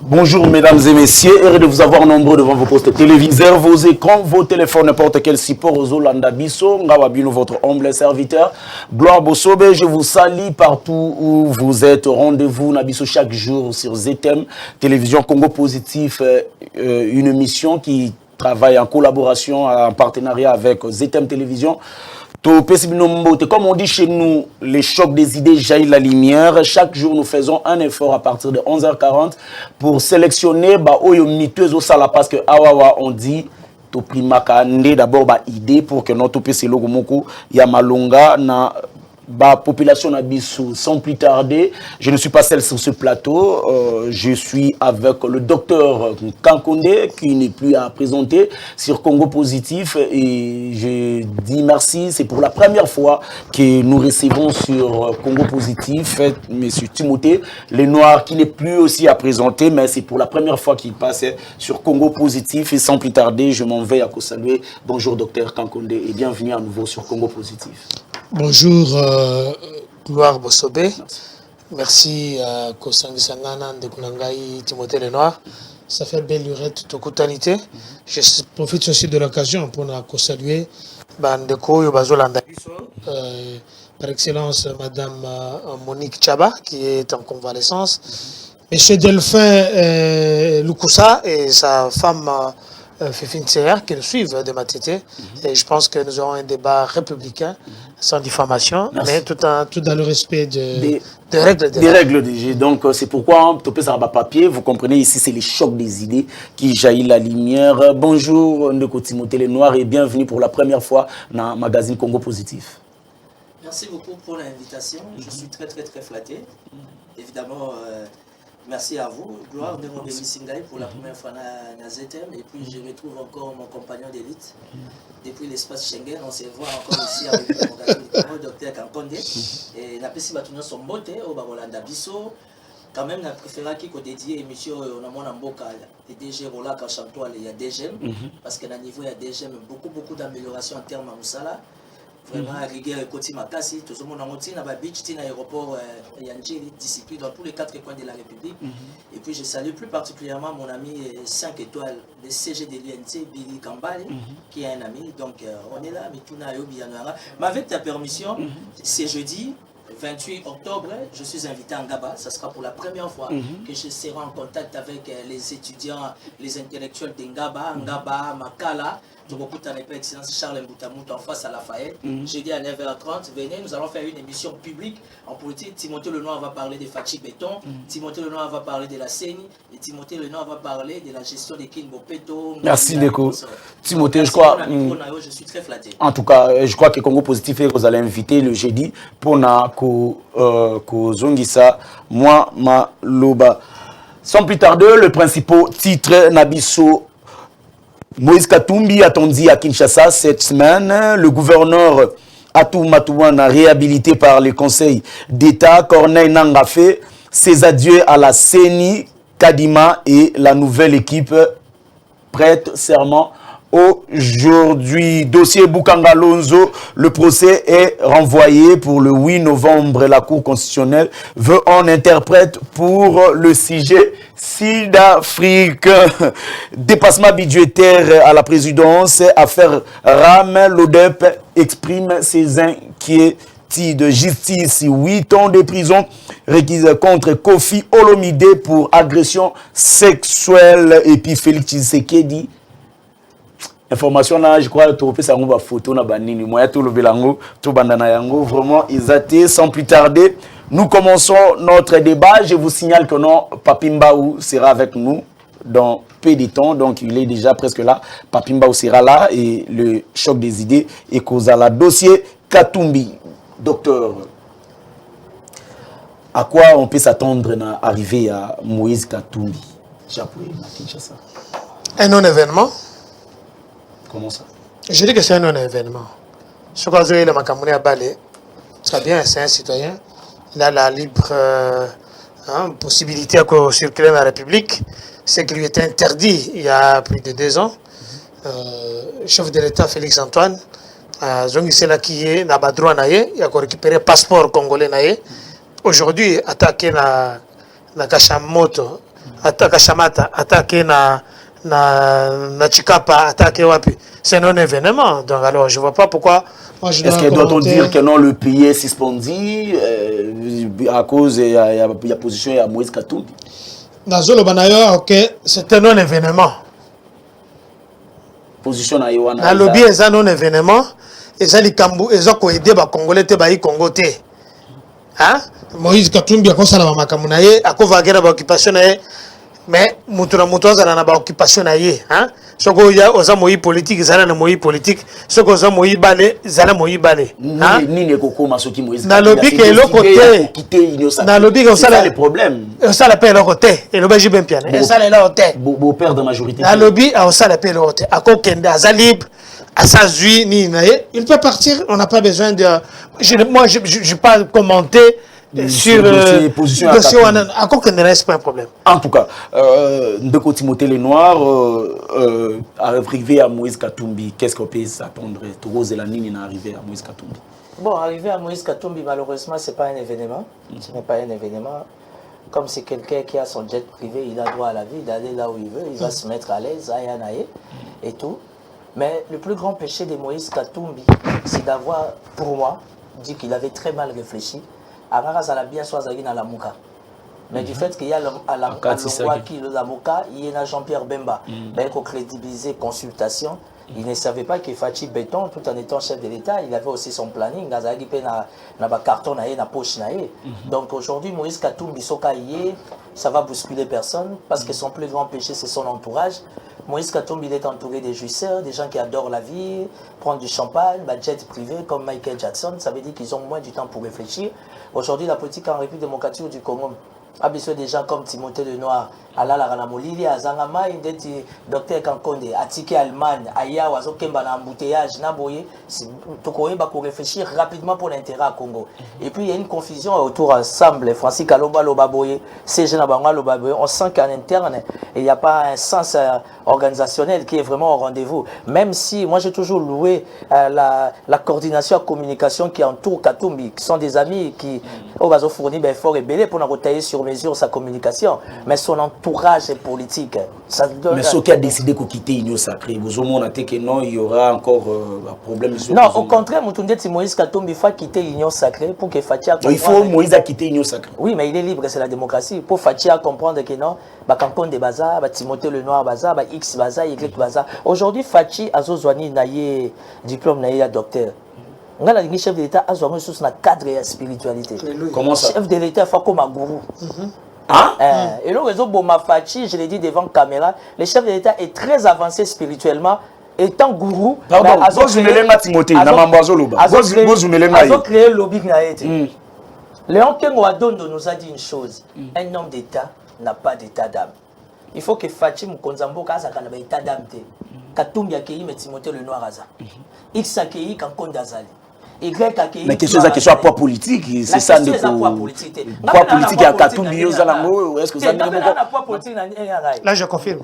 Bonjour mesdames et messieurs, heureux de vous avoir nombreux devant vos postes téléviseurs, vos écrans, vos téléphones, n'importe quel support aux Olanda Bisso, Ngawabino, votre humble serviteur. Gloire Bosobe, je vous salue partout où vous êtes au rendez-vous Nabiso chaque jour sur ZTM, Télévision Congo Positif, une émission qui travaille en collaboration, en partenariat avec ZTM Télévision. Comme on dit chez nous, les chocs des idées jaillissent la lumière. Chaque jour, nous faisons un effort à partir de 11h40 pour sélectionner Oyo miteuse au sala parce que Awawa on dit to primaka d'abord idée pour que notre PC logo moko Yamalonga na population Nabissou. Sans plus tarder, je ne suis pas seul sur ce plateau. Je suis avec le docteur Kankonde qui n'est plus à présenter sur Congo Positif et je dis merci. C'est pour la première fois que nous recevons sur Congo Positif Monsieur Timothée Lenoir qui n'est plus aussi à présenter, mais c'est pour la première fois qu'il passe sur Congo Positif et sans plus tarder, je m'en vais à saluer. Bonjour docteur Kankonde et bienvenue à nouveau sur Congo Positif. Bonjour, Gloire Bosobe. Merci à Kosangi Sangana de Kunangai Timothée Lenoir. Ça fait belle lurette de Koutanité. Je profite aussi de l'occasion pour nous saluer Bandeko Yobazolanda. Par excellence, Madame Monique Chaba, qui est en convalescence. Monsieur Delphin Lukusa et sa femme Fifine Tseya, qui nous suivent de Matete. Et je pense que nous aurons un débat républicain. Sans diffamation, mais tout dans le respect des règles. Des règles du jeu. Donc, c'est pourquoi, topé ça va papier, vous comprenez, ici, c'est les chocs des idées qui jaillissent la lumière. Bonjour, Ndeko Timothée Lenoir, et bienvenue pour la première fois dans le magazine Congo Positif. Merci beaucoup pour l'invitation. Je suis très flatté. Évidemment, merci à vous, Gloire de Mobéli Singaï, pour la première fois dans ZTM. Et puis, je retrouve encore mon compagnon d'élite. Depuis l'espace Schengen, on se voit encore ici avec le docteur Kankonde. Et n'a pas si battu son beauté au Babolanda Bisso. Quand même, on a préféré qu'il dédié l'émission on a mon amboka et DG Rolaka Chantoile, il y a DGM. Parce qu'à niveau, il y a DGM, beaucoup d'améliorations en termes de Moussala. Vraiment, rigueur et côté Makasi, tout le monde a monté dans le beach, dans l'aéroport Yanjiri, discipline dans tous les 4 coins de la République. Et puis, je salue plus particulièrement mon ami 5 étoiles de CG de l'UNT, Billy Kambali, qui est un ami. Donc, on est là, mais tout n'a pas. Mais avec ta permission, c'est jeudi 28 octobre, je suis invité à Ngaba. Ça sera pour la première fois que je serai en contact avec les étudiants, les intellectuels de Ngaba, Makala. Je beaucoup de excellence Charles Mboutamou en face à Lafayette. Jeudi à 9h30, venez, nous allons faire une émission publique en politique. Timothée Lenoir va parler de Fachi Béton, Timothée Lenoir va parler de la CENI, et Timothée Lenoir va parler de la gestion des Kinbo Peto. Merci Deko. Timothée, je crois. Je suis très flatté. En tout cas, je crois que Congo Positif, vous allez inviter le jeudi pour na ko zongisa moi ma loba. Sans plus tarder, le principal titre Nabiso. Moïse Katumbi attendu à Kinshasa cette semaine. Le gouverneur Atou Matouane réhabilité par le Conseil d'État. Corneille Nangaa fait ses adieux à la CENI, Kadima et la nouvelle équipe prête serment aujourd'hui. Dossier Bukanga Lonzo, le procès est renvoyé pour le 8 novembre. La Cour constitutionnelle veut un interprète pour le sujet Sud-Afrique. Dépassement budgétaire à la présidence. Affaire RAM, l'ODEP exprime ses inquiétudes de justice. 8 ans de prison requise contre Kofi Olomide pour agression sexuelle. Et puis Félix Tshisekedi. Information là, je crois que tu peux faire une photo na banini. Moi, tout le belango, tout bandana yango. Vraiment, ils étaient sans plus tarder. Nous commençons notre débat. Je vous signale que non, Papimbaou sera avec nous dans peu de temps. Donc, il est déjà presque là. Papimbaou sera là et le choc des idées est causé à la dossier Katumbi. Docteur, à quoi on peut s'attendre à arriver à Moïse Katumbi? Un non-événement. Comment ça? Je dis que c'est un non-événement. Ce qu'on a le Macamouni à Balé, très bien, c'est un citoyen. Il a la libre possibilité de circuler dans la République. Ce qui lui était interdit il y a plus de 2 ans. Le chef de l'État, Félix Antoine, Zongisela qui est dans le droit, il a récupéré le passeport congolais. Aujourd'hui, attaqué dans Kashamoto, attaque Chamata, attaquer na Chikapa, attaquer Wapi. C'est un événement. Donc alors je vois pas pourquoi. Est-ce que doit-on dire que non, le pays est suspendu à cause de la position de Moïse Katumbi? Dans Zolo Banayo, ok, c'est un non-événement. Position na Yoana. Na lobby est un non-événement. Et ça, les Cambou, ils ont aidé les Congolais, les Congo. Hein? Moïse Katumbi a commencé à Makamunaye, a commencé à l'occupation. Mais Moutouna Moutouaz a une occupation. Hein? Ce qu'il y a aux amours politiques, ils ont une moïse politique. Ce qu'ils ont moïse balé, ils ont moïse balé. Ni ne koko masoki Moïse. Na lobby que l'autre côté. Na lobby que ça le problème. Ça la paix l'autre côté. Et le Belgique bien piano. Et ça l'autre côté. Beau père de majorité. Na lobby a ça la paix l'autre côté. À Kokende, à Zalib, à Sazui, ni naé. Il peut partir. On n'a pas besoin de. Moi, je ne vais pas commenter. Sur les positions à quoi que ne reste pas un problème. En tout cas, de Timothée Lenoir arrivé à Moïse Katumbi, qu'est-ce qu'on peut s'attendre? Rose Elanine est arrivé à Moïse Katumbi. Bon, arriver à Moïse Katumbi, malheureusement, ce n'est pas un événement. Ce n'est pas un événement. Comme c'est quelqu'un qui a son jet privé, il a droit à la vie, d'aller là où il veut, il va se mettre à l'aise, et tout. Mais le plus grand péché de Moïse Katumbi, c'est d'avoir, pour moi, dit qu'il avait très mal réfléchi. Amaras a bien choisi dans la Mouka. Mais du fait qu'il y a le Mouka, il y a Jean-Pierre Bemba. Il faut crédibiliser consultation. Il ne savait pas qu'il Fachi Béton, tout en étant chef de l'État, il avait aussi son planning. Il a un carton dans la poche. Donc aujourd'hui, Moïse Katumbi Sokaïe, ça va bousculer personne parce que son plus grand péché, c'est son entourage. Moïse Katumbi est entouré des jouisseurs, des gens qui adorent la vie, prendre du champagne, jet privé comme Michael Jackson. Ça veut dire qu'ils ont moins du temps pour réfléchir. Aujourd'hui, la politique en République démocratique du Congo a besoin des gens comme Timothée Lenoir, Alala Ranamolili, Azangama, Docteur Kankonde, Atike Allemagne, Aya, Wazo Kemba, embouteillage, Naboye, pour réfléchir rapidement pour l'intérêt à Congo. Et puis il y a une confusion autour ensemble, Francis Kaloba Lobaboye, CG Nabanga Lobaboye. On sent qu'en interne, il n'y a pas un sens organisationnel qui est vraiment au rendez-vous. Même si, moi j'ai toujours loué la coordination et la communication qui entoure Katumbi, qui sont des amis qui ont fourni des efforts et belé pour nous retailler sur mesure sa communication, mais son entourage est politique. Mais ce qui a décidé de quitter l'Union Sacrée, vous avez montré que non, il y aura encore un problème. Non, au contraire, Moïse Katumbi faut quitter l'Union Sacrée pour que Fatia comprenne. Il faut Moïse a quitté l'Union Sacrée. Oui, mais il est libre, c'est la démocratie. Pour Fatia comprendre que non, Kankonde de Baza, Timothée Lenoir Baza, X Baza, Y Baza. Aujourd'hui, Fachi a Zozwani naïe diplôme naïe docteur. On a le chef de l'État a besoin de un cadre et spiritualité. Comment ça? Chef de l'État fait comme un gourou. Et le réseau Boma Fachi, je l'ai dit devant caméra, le chef de l'État est très avancé spirituellement. Étant gourou, vous créé le lobby. Léon Kengo Adondo nous a dit une chose, un homme d'État n'a pas d'état d'âme. Il faut que Fachi Mkonzambo Kaza kana ba état d'âme te. Katumbi akei met Timothée Lenoir aza. X akei Kankonde azali. Mais question ça question à poids politique, c'est ça de poids politique. Poids politique à Katumbi Yozalango, est-ce que ça Là je confirme.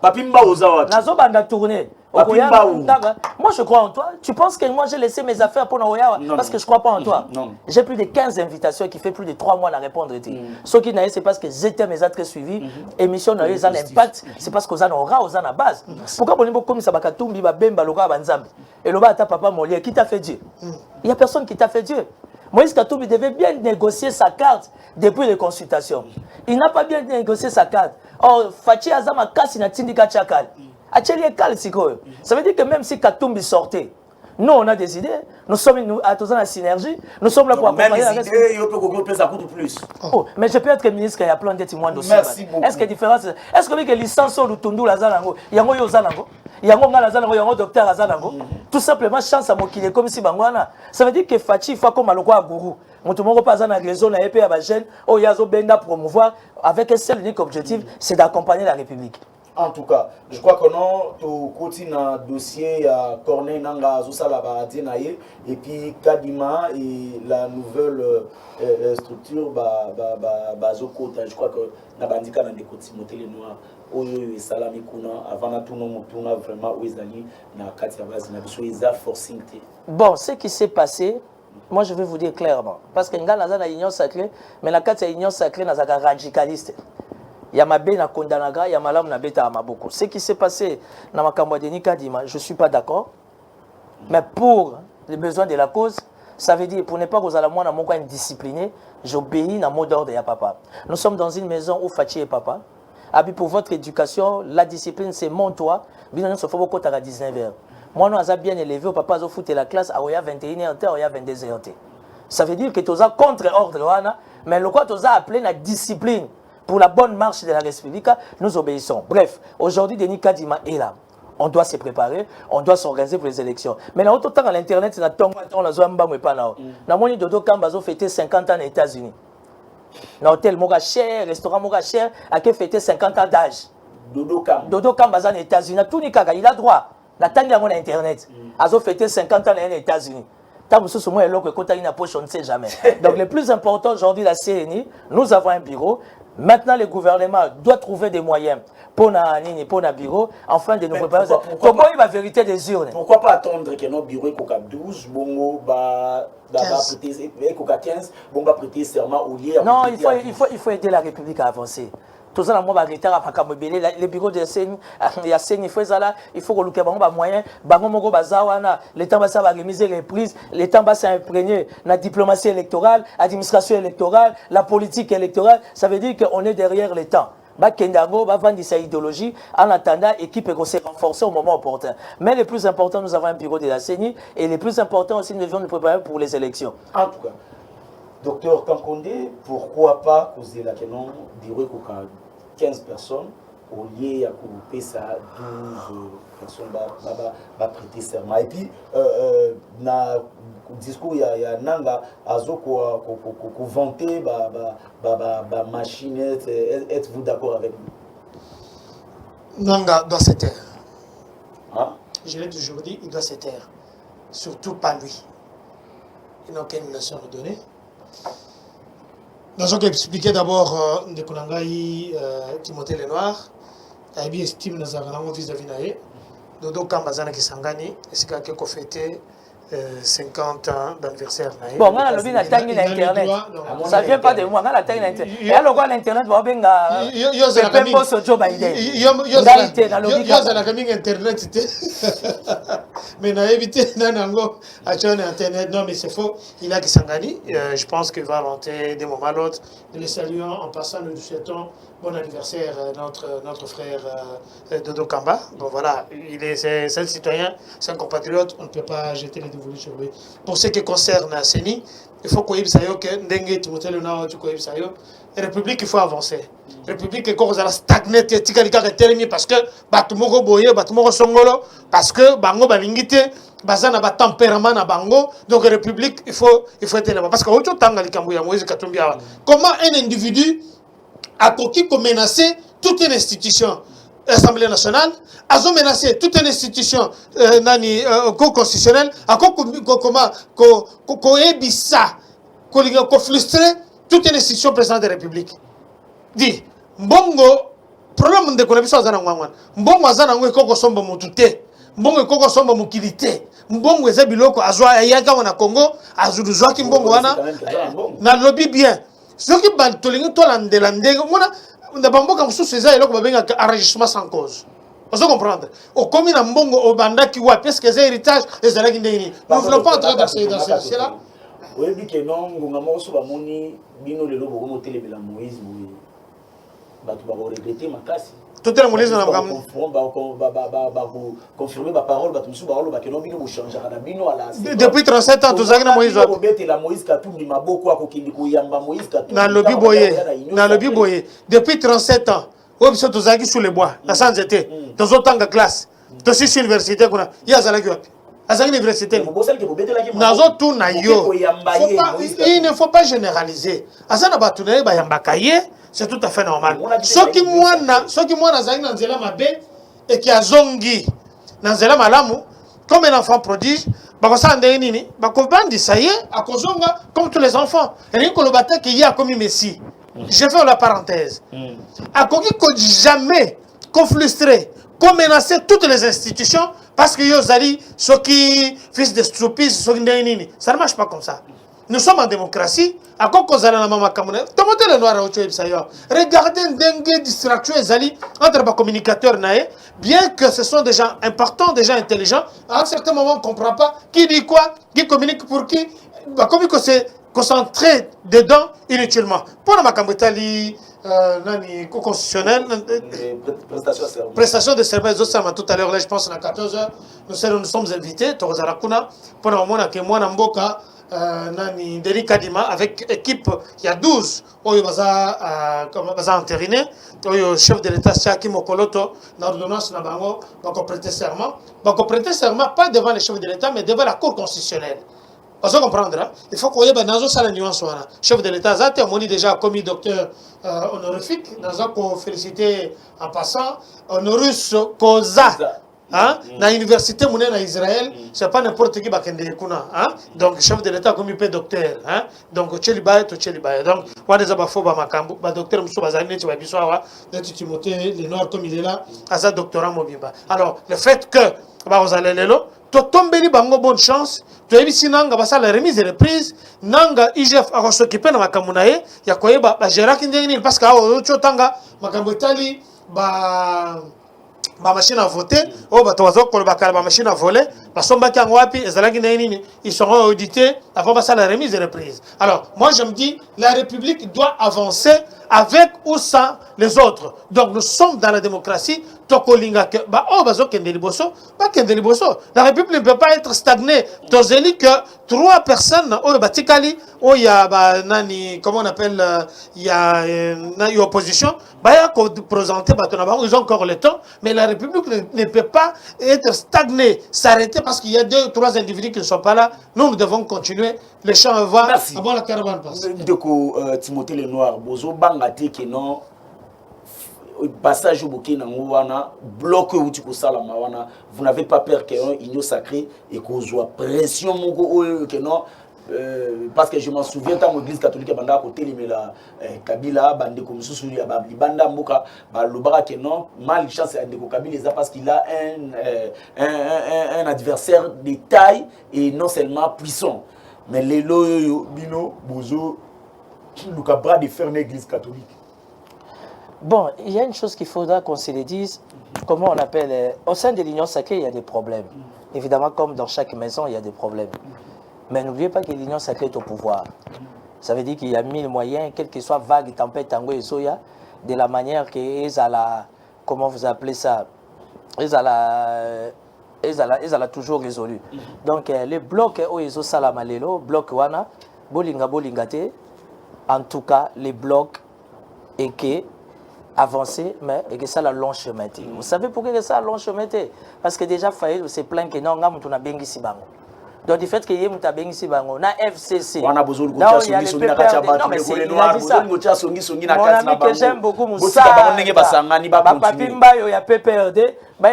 Papimba Ozawa. Nazobanda tourner. Moi je crois en toi. Tu penses que moi j'ai laissé mes affaires pour Naoyawa parce que je crois pas en toi. J'ai plus de 15 invitations qui fait plus de 3 mois à répondre. Ce qui n'a c'est parce que j'étais mes très suivis. Émission n'a eu un impact, c'est parce qu'on aura aux à base. Pourquoi on est comme ça Bakatumbi Bemba Loka Banzambi et le ta papa Molière qui t'a fait Dieu? Il y a personne qui t'a fait Dieu. Moïse Katumbi devait bien négocier sa carte depuis les consultations. Il n'a pas bien négocié sa carte. Oh, Fachi Azama Kasi na Tindika Chakal. Ça veut dire que même si Katumbi sortait, nous on a des idées, nous sommes à tous en synergie, nous sommes là pour accompagner la reste. Oh, mais je peux être ministre, il y a plein de témoins dossiers. Est-ce que différence? Est-ce que licence sur le Tundu Lazalango, Yango Yozalango, Yango Lazalango, Yango docteur Lazalango, tout simplement chance à Mokile comme si Bangwana. Ça veut dire que Fachi faut comme Alokwa Gourou. Mon tout le monde passe dans la raison, la épée à la gêne, oh Yazo Benda promouvoir avec un seul unique objectif, c'est d'accompagner la République. En tout cas, je crois que non, tu continues un dossier à Corneille Nanga, Zosala Baradinaye, et puis Kadima et la nouvelle structure, Bazokota. Je crois que Nabandika n'a des côtés Timothée Lenoir, Oyo et Salami Kuna, avant la tournée, vraiment, Ouizani, n'a Katia Bazina, ils a forcing. Bon, ce qui s'est passé, moi je vais vous dire clairement. Parce que nous avons une union sacrée, mais la carte de l'union sacrée, nous sommes radicalistes. Il y a ma na kondanaga, il y a ma lame na beta amaboko. Ce qui s'est passé dans ma Cambodénie Kadima, je ne suis pas d'accord. Mais pour les besoins de la cause, ça veut dire pour ne pas que vous allez moi dans indiscipliné, j'obéis dans le mot d'ordre de papa. Nous sommes dans une maison où Fatih est papa. Pour votre éducation, la discipline c'est mon toit. Nous sommes beaucoup à 19h. Moi, nous sommes bien élevés, papa a foutu la classe à 21h, à 22h. Ça veut dire que tu as contre ordre, mais le quoi tu as appelé la discipline. Pour la bonne marche de la République, nous obéissons. Bref, aujourd'hui, Denis Kadima est là. On doit se préparer, on doit s'organiser pour les élections. Mais là, autant à l'Internet, on a Dodo Kamba a fêté 50 ans aux États-Unis. Dans l'hôtel Moga cher, restaurant Moga cher, a fêté 50 ans d'âge. Dodo Kamba aux États-Unis. Tout il a droit. La tania on a Internet. A fêté 50 ans aux États-Unis. On ne sait jamais. Donc, le plus important aujourd'hui, la CNI, nous avons un bureau. Maintenant, le gouvernement doit trouver des moyens pour le bureau, afin de nous préparer. Comment il va vérité des urnes? Pourquoi pas attendre que notre bureau est 12, bongo, 15, bongo prêter serment au lieu. Non, il faut aider la République à avancer. Tout ça, les bureaux de CENI, il faut que le ait moyen, le temps va remiser les prises, le temps va s'imprégner la diplomatie électorale, l'administration électorale, la politique électorale. Ça veut dire qu'on est derrière le temps. Kendago va vendre sa idéologie en attendant l'équipe va se renforcer au moment opportun. Mais le plus important, nous avons un bureau de la CENI et le plus important aussi, nous devons nous préparer pour les élections. En tout cas, docteur Kankonde, pourquoi pas causer la canon bureau 15 personnes au lieu de couper ça 12 personnes va prêter serment. Et puis, dans le discours, il y a Nanga, Azo, qui vanter la machine. Êtes-vous d'accord avec nous? Nanga doit se taire. Hein? Je l'ai toujours dit, il doit se taire. Surtout pas lui. Il n'a aucune nation à donner. Nous avons expliqué d'abord de Konangaï, Timothée Lenoir, Aibi estime nos avantages vis-à-vis d'Aïe, Dodo Kambazana qui s'engage, et c'est qu'il a fêté 50 ans d'anniversaire. Bon, on a le bien atteint l'Internet. Ça ne vient pas de moi, on a atteint l'Internet. Et alors, l'Internet va bien faire sur Joe Biden. Il y a la famille Internet. Mais on a évité Internet. Non, mais c'est faux. Il a qui s'engage. Je pense qu'il va rentrer d'un moment à l'autre. Nous le saluons en passant, nous souhaitons bon anniversaire notre frère Dodo Kamba. Bon voilà, c'est un citoyen, c'est un compatriote, on ne peut pas jeter les dévolus sur lui. Pour ce qui concerne CENI, il faut qu'on y sache que Ndengue Timothée Lenoir, la République, il faut avancer. La République est comme ça stagné, parce que Batumoko Boye, Batumoko Songolo, parce que Bango Balingite, Bazana ba tempérament na Bango, donc la République, il faut être là-bas. Parce que comment un individu a menacé toute une institution, l'Assemblée nationale, a menacé toute une institution constitutionnelle, a frustré toute une institution présidente de la République. Dit, Mbongo, problème de connexion à Zanangwan, Mbongo Azanangwe Koko Sombo Mutute, Mbongo Koko Sombo Mukilite, Mbongo Ezabiloko, Azwa Yaga Wana Congo, Azuluzwa Kimbongo Wana, na lobby bien. Ce qui est tolingue toi l'andélande, on a bambo comme sous ces ailes comme un enregistrement sans cause. Vous comprendre? Au commun en bongo au banda qui voit parce que c'est héritage et c'est là qu'il n'est. Nous ne voulons pas entrer dans ce là. Oui, mais que non, on a mangé sur la moni, bino le lobo comme au télé de la Moïse, bah tu vas regretter ma classe. Tout est Moïse dans la gamme. Confirmer ma parole, bah tu me suis parole, bah que non bino changer à la bino à la. Depuis 37 ans, tous à Moïse. La Moïse Katumbi m'a beaucoup à kokindi koyamba Moïse Katumbi. Dans le biboye. Depuis 37 ans. Oui, c'est tous à sous les bois. La sans été. Dans autant de classe. Dans six universités qu'on a. Il y a ça là qui à cette université. Il ne faut pas généraliser. À ça c'est tout à fait normal. Ce qui moi Nanzela Mabe et qui a zongi Nanzela Malamu comme un enfant prodige, ça y est, à Kozonga comme tous les enfants. Rien que le bataille qu'il y a comme Messi. Je fais la parenthèse. À Kogi jamais qu'on frustrer, qu'on menacer toutes les institutions parce que Yozali, ceux qui fils de stupide, ceux qui ça ne marche pas comme ça. Nous sommes en démocratie. À quoi cause la maman Cameroun? Tomotez le noir à autre chose. Regardez une dingue distraction entre les communicateurs naïfs. Bien que ce sont des gens importants, des gens intelligents, à un certain moment on ne comprend pas qui dit quoi, qui communique pour qui. Comme il s'est concentré dedans inutilement. Pour la Macambetali constitutionnel, prestation de services tout à l'heure, là je pense à 14h, nous sommes invités, pour le moment que moi Namboka. Nani Deli Kadima avec équipe il y a 12 oyo baza entériné oyo chef de l'état Chaki Mokoloto na ordonnance na bango bako prêter serment pas devant le chef de l'état mais devant la cour constitutionnelle. Vous comprendre hein? Il faut qu'on y ait dans la nuance chef de l'état Zate on dit déjà commis docteur honorifique dans un félicité en passant honoris causa. Hein? Dans l'université en Israël, c'est pas n'importe qui qui est hein? Donc chef de l'État comme il peut docteur, hein? Donc Tchelibaye. Donc on des abafo ba makambu, ba docteur Moussa Bazani tu vas bisoa, de Timothée le noir comme il est là, à sa doctorat mobimba. Alors le fait que ba vous allez lelo, to tombeli bango bonne chance, tu as vu sinanga ba ça la remise et reprise, nanga IGF a s'occuper na makambu nae, ya koyeba ba gérer kindeni parce que a tanga makambu tali ba ma machine à voter, ma machine à voler, ils seront audités avant la remise et reprise. Alors, moi je me dis, la République doit avancer avec ou sans les autres. Donc nous sommes dans la démocratie. La République ne peut pas être stagnée. Tozeli que 3 personnes, il y a, comment on appelle, il y a une opposition, ils ont encore le temps, mais la République ne peut pas être stagnée, s'arrêter parce qu'il y a 2 ou 3 individus qui ne sont pas là. Nous devons continuer. Les champs vont avant la caravane passe. Timothée Lenoir, Bozo Bangate qui non passage au bouquet n'angouana bloc où tu peux salama wana, vous n'avez pas peur qu'il y ait un igno sacré et qu'on soit pression mongo que non. Parce que je m'en souviens dans l'église catholique banda côté limela Kabila bande comme sous ya banda mboka ba lobara que non mal chance à ndeko Kabila parce qu'il a un adversaire de taille et non seulement puissant mais les loyo bino bozo le cabra de faire l'église catholique. Bon, il y a une chose qu'il faudra qu'on se le dise, comment on appelle, au sein de l'Union sacrée, il y a des problèmes. Évidemment, comme dans chaque maison, il y a des problèmes. Mais n'oubliez pas que l'Union sacrée est au pouvoir. Ça veut dire qu'il y a 1000 moyens, quel que soit vague, tempête, tango et soya, de la manière qu'ils ont la, comment vous appelez ça, ils ont toujours résolu. Donc, les blocs, ils ont salamalelo, bloc wana, bolingate, en tout cas, les blocs, et que avancer, mais et que ça la long chemin. Vous savez pourquoi que ça a long chemin? Parce que déjà, Faïd se plaint que non, on a bien ici. Donc, du fait que y a bien ici, on a FCC. On a besoin de mon ami que j'aime beaucoup, Moussa. Papimba, il y a PPRD. Il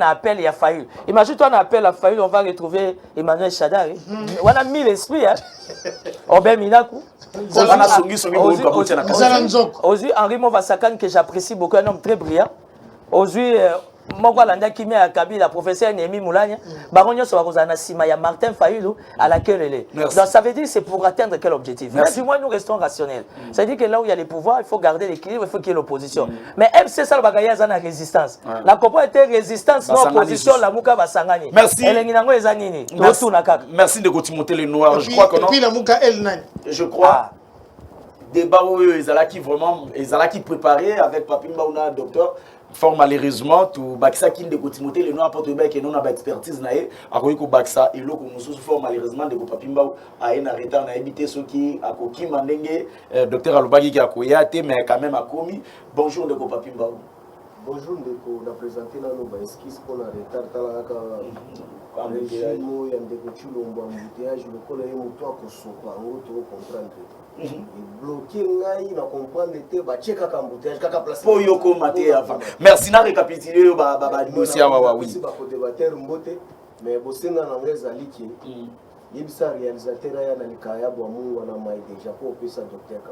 appel, il y a Faïd. Imagine toi, on appelle à Faïd, on va retrouver Emmanuel Chadari. On a mis l'esprit, hein. Obé Minakou. Aujourd'hui, Henri Movasakan, que j'apprécie beaucoup, un homme très brillant. Aujourd'hui, Mogwalanda qui met à Kabila, professeur Némi Moulania, Baronio Soarozana Sima, il y a Martin Fayoulou à laquelle elle est. Donc ça veut dire que c'est pour atteindre quel objectif? Mais du moins, nous restons rationnels. Ça veut dire que là où il y a les pouvoirs, il faut garder l'équilibre, il faut qu'il y ait l'opposition. Mais MC Salbagaya, c'est la résistance. La Copa était résistance, non opposition, la Mouka Basangani. Merci. Merci de Timothée Lenoir. Je crois que non. Et puis la Mouka El je crois. Débat où ils allaient vraiment, ils allaient préparer avec Papimba ou docteur. Fort malheureusement, tout Baksa qui de Timothée Lenoir porte bien que nous avons expertise naé, à quoi que Baksa et l'eau comme nous fort malheureusement de Papimba a un arrêté on a évité ceux qui a coquille mandenge docteur Alobagi qui a koyate mais quand même a commis. Bonjour de Papimba. Bonjour Ndeko, on a présenté là nos esquisses pour la retard talaka régime ya Ndeko Chulombo embouteillage le collègue moto ko sopa ngo to comprendre. Et bloquer ngai na comprendre te ba cheka ka embouteillage kaka place. Po yoko maté avant. Merci na récapituler ba dossier wa oui. Ba ko débatteur mbote mais bosenga na ngeza liki. Yebisa réalisateur ya na likaya bwa mungu na mai déjà pour pesa docteur ka.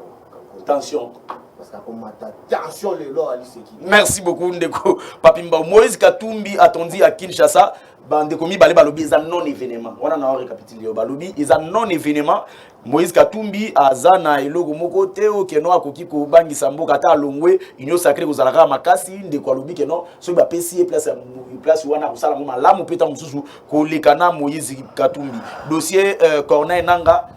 Attention. parce que comme attention les lois ali seki. Merci beaucoup ndeko Papimba. Moïse Katumbi attendu à Kinshasa. Bande komi balé balobi ils non événement. On a récapitulé balobi ils non événement. Moïse Katumbi azana eloko moko te o keno akoki ko bangisa mboka ta longwe union sacrée ko zalaka makasi ndeko alobi keno so ba pesi place wana ko sala ngoma lamu peta mususu ko lekana Moïse Katumbi. Dossier Corneille Nanga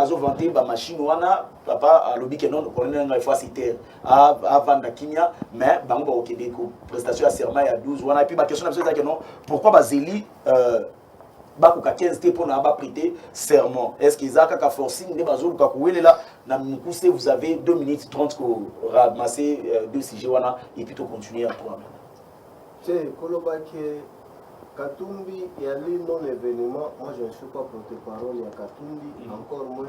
zo vanter ba machine wana papa alobi keno Corneille Nanga il faut citer à vendre kimia mais bango ba okede ko prestation à serment ya 12 wana et puis ba question c'est que non pourquoi bazeli bakoka 15 te pour n'a prêter serment. Est-ce qu'ils ont qu'à forcing des bazou ka kouele là na mukuse vous avez 2 minutes 30 pour ramasser deux sujets wana et puis continuer à toi. C'est kolobake Katumbi y a les non événements, moi je ne suis pas porte-parole à Katumbi, encore moins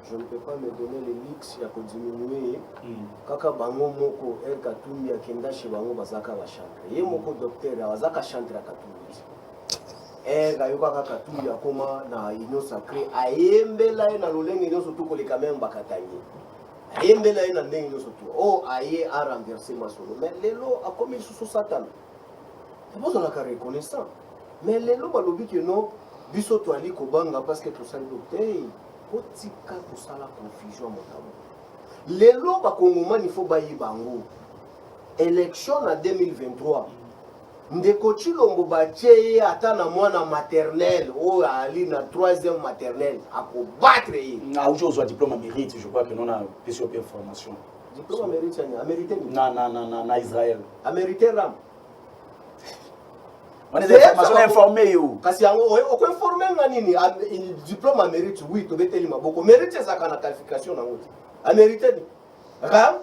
je ne peux pas me donner les lix ya ko diminuer kaka bango moko el Katumbi akenda chez bango bazaka ba chanter. Ye moko docteur azaka chanter Katumbi. Gayoka Katumbi akoma na union sacrée ayembela na lolenge nyonso to koleka même bakatangi ayembela na ndenge nyonso to o aye a renverser masolo mais lelo akomi susu satan c'est pas on a reconnaissant mais lelo balobi que non biso to ali kobanga parce que to sali docteur otika ko sala confusion motamo lelo bakongomani faut bayi bango élection en 2023 ndeko Chilombo batie ata na mwana maternelle o ali na 3e maternelle ako battre yi na aujourd'hui un diplôme mérite je crois que non a plus de information diplôme mérite américain na Israël américain ram on est information informé yo kasi yango o informé nganini diplôme mérite oui to beteli maboko mérite zaka na qualification nango américain ram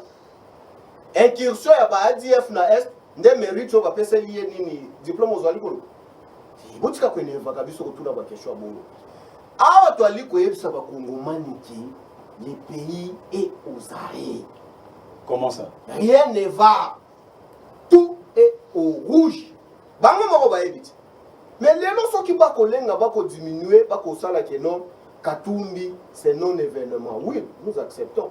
incursion ya ba ADF na est nde mérite ba pesa lié nini diplôme ozali kolo botika ko neva kabiso ko tuna ba question bongo awa to ali ko yebisa ba kongomani ki le pays est aux arrêts. Comment ça? Rien ne va, tout est au rouge. Bango moko ba yebiti mais lelo soki ba ko lenga ba ko diminuer ba ko sala ke non Katumbi c'est non événement oui nous acceptons.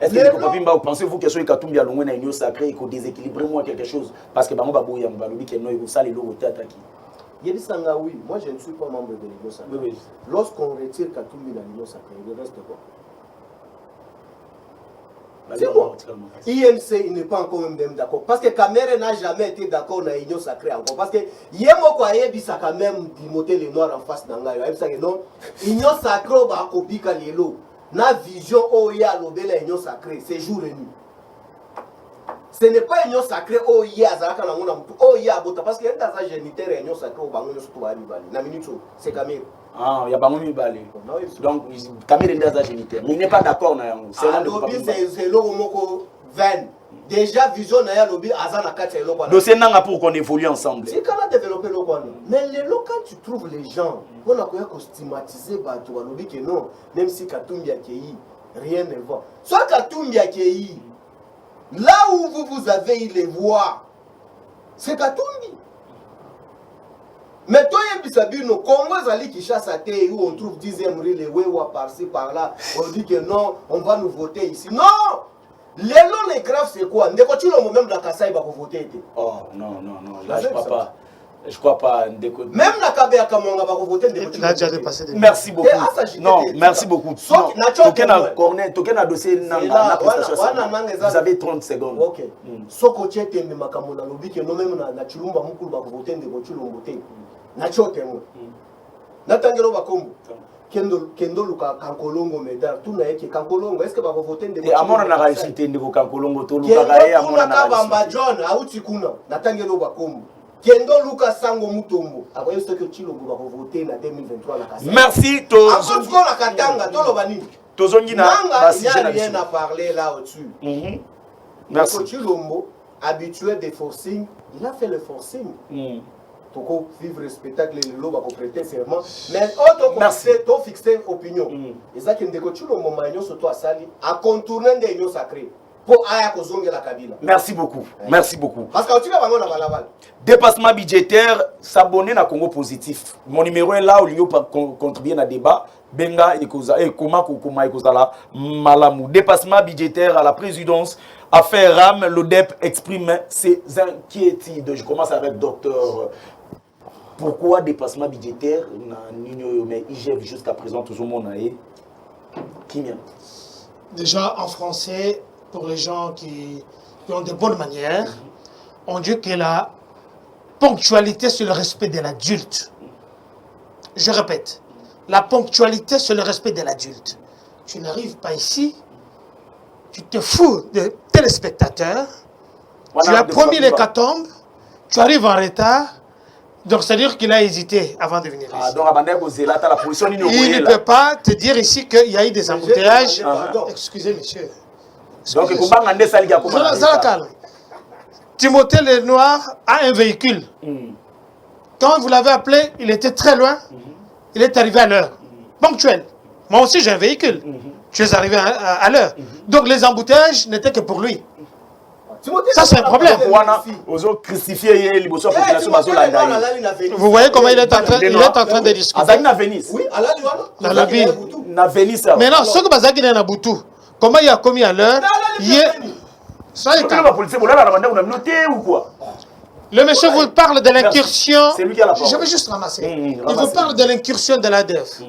Est-ce que Papimba, pensez-vous que ce Katumbi a l'ongwe na union sacrée et qu'on déséquilibre moi quelque chose parce que bango baboya mbalobi que non il ça les logo attaqué. Yebisanga oui, moi je ne suis pas membre de l'union sacrée. Oui. Lorsqu'on retire Katumbi de l'union sacrée, il reste quoi? C'est bon. INC il n'est pas encore même d'accord parce que Kamere n'a jamais été d'accord dans l'union sacrée encore parce que yemo ko ayebisa quand même Timothée le noir en face d'anga yebisa que non union sacrée ba kopika lelo na vision oya lobela union sacrée c'est jour et nuit. Ce n'est pas union sacrée oya azalaka na ngona mutu oya abota parce que dans sa génitaire union sacrée bango nyoso to bali bali na minute c'est Kamere. Ah, il y a pas mon mibale. Donc Kamere dans sa génitaire mais il n'est pas d'accord na yango. C'est le moko 20. Déjà vision na ya lobi azana kati ya lokwana. Dossier nanga pour qu'on évolue ensemble. C'est quand on a développé lokwana. Mais les locaux tu trouves les gens on a quoi stigmatiser bato lobi que non même si Katumbi akei rien ne va. Soit Katumbi akei là où vous avez les voix c'est Katumbi. Mais toi Bisabino Congo zali Kinshasa te où on trouve 10e rue les wewa par-ci par-là on dit que non on va nous voter ici. Non. Les grave c'est quoi? Ndeko Chilombo même la Kasai va voter. Oh non, là je crois pas. Je crois pas. Même la Kabea Kamanga va voter. Merci beaucoup. Non, merci beaucoup. Tokena dossier na prestation. Vous avez 30 secondes. OK. Soko chete me makamona lobi que non même na Chilumba mukulu va voter Ndeko Chilombo te. Na chote mo. Na tangelo bakombo. Kendo luka Kankolongo medal tout na yeke Kankolongo est-ce que va voter Ndeko Chilombo? Amona na réussite Ndeko Kankolongo to luka gaye amona na Bamba John auti kuna na tangelo bakombo. Kendo Luka Sango Mutombo. Après ce que Chilombo va voter en 2023 la Kasai. Merci to. Encore la Katanga to lobani. Tozongi na il n'y a rien à parler là au-dessus. Merci. Chilombo habitué des forcing, il a fait le forcing. Toko vivre le spectacle le loba ko prêter serment mais auto fixer opinion. Et ça qui Ndeko Chilombo manyo surtout à sali à contourner des unions sacrées. pour aya kozonge la Kabila. Merci beaucoup. Merci beaucoup. Parce que tu vas bango na balabala. Dépassement budgétaire, s'abonner à Congo Positif. Mon numéro est là où il y a contribué à débat. Benga et comment Malamou. Dépassement budgétaire à la présidence. Affaire RAM, l'ODEP exprime ses inquiétudes. Je commence avec docteur. Pourquoi dépassement budgétaire mais IGF jusqu'à présent tout le monde qui vient. Déjà en français, pour les gens qui ont de bonnes manières, on dit que la ponctualité c'est le respect de l'adulte. Je répète, la ponctualité c'est le respect de l'adulte. Tu n'arrives pas ici, tu te fous des téléspectateurs, tu as promis l'hécatombe, tu arrives en retard, donc c'est-à-dire qu'il a hésité avant de venir ici. Il ne peut pas te dire ici qu'il y a eu des embouteillages. Excusez monsieur. Donc, calme. Timothée Lenoir a un véhicule. Quand vous l'avez appelé, il était très loin. Il est arrivé à l'heure. Ponctuel. Moi aussi, j'ai un véhicule. Tu es arrivé à l'heure. Donc, les embouteillages n'étaient que pour lui. Ça, c'est un problème. Vous voyez comment il est en train de discuter. Oui, à la la ville. Mais non, ce que Bazaki n'a pas Boutou, comment il a commis à l'heure, le monsieur vous parle de l'incursion. Je vais juste ramasser. Il vous parle de l'incursion de l'ADF.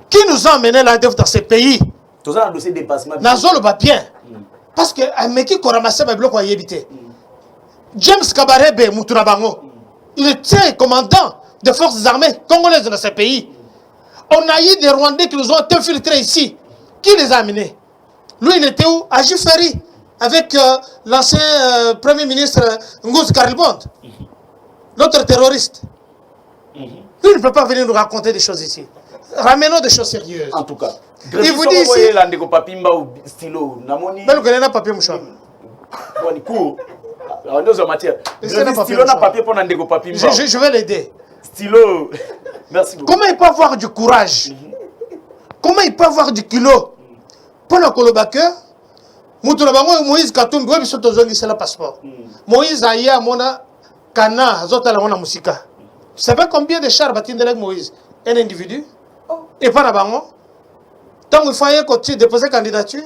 Qui nous a emmené l'ADF dans ce pays? Nazolo va bien. Parce que Ameki Koramase va bloquer Yébité. James Kabarebe Moutunabango, il était commandant des forces armées congolaises dans ce pays. On a eu des Rwandais qui nous ont infiltrés ici. Qui les a amenés? Lui, il était où? À Jiferi, avec l'ancien Premier ministre Ngouz Karlbond, l'autre terroriste. Lui, il ne peut pas venir nous raconter des choses ici. Ramenons des choses sérieuses. En tout cas. Il vous dit ici... Je vais l'aider. Stylo. Merci beaucoup. Comment il peut avoir du courage? Comment il peut avoir du kilo? Pour le Kolobake, Moïse Katumbi, c'est le passeport. Moïse Aya, Mona, Kana, Zota la Mona Musika. Vous savez combien de chars bâtis de Moïse? Un individu? Et pas la bango? Tant qu'il faut déposer candidature?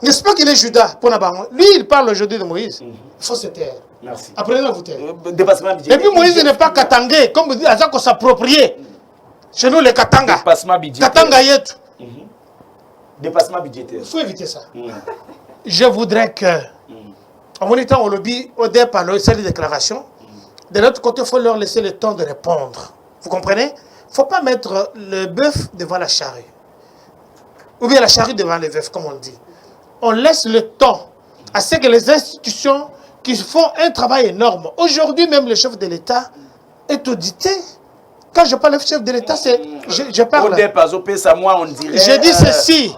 N'est-ce pas qu'il est Judas pour Nabango? Lui, il parle aujourd'hui de Moïse. Il faut se taire. Merci. Apprenez à vous taire. Et puis Moïse n'est pas Katangé, comme vous dites, à ça qu'on s'approprie. Chez nous, les Katanga. Dépassement budgétaire. Katanga Yetu. Dépassement budgétaire. Il faut éviter ça. Je voudrais que, en monitant au lobby, au départ, cette déclaration, de l'autre côté, il faut leur laisser le temps de répondre. Vous comprenez? Il ne faut pas mettre le bœuf devant la charrue. Ou bien la charrue devant le bœuf, comme on dit. On laisse le temps à ce que les institutions qui font un travail énorme. Aujourd'hui, même le chef de l'État est audité. Quand je parle du chef de l'État, c'est... Je parle... Je dis ceci.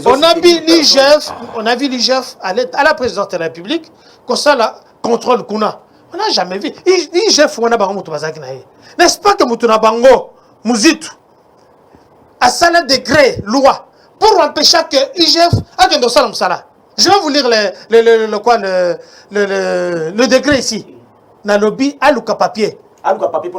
On a vu l'IGF à la présidence de la République, comme ça, là, contrôle Kuna. On n'a jamais vu. l'IGF, n'est-ce pas que Moutunabango, Mouzitu, à ça degré, loi, pour empêcher que l'IGF ait un dossier. Je vais vous lire le décret ici. Nalobi aluka papier.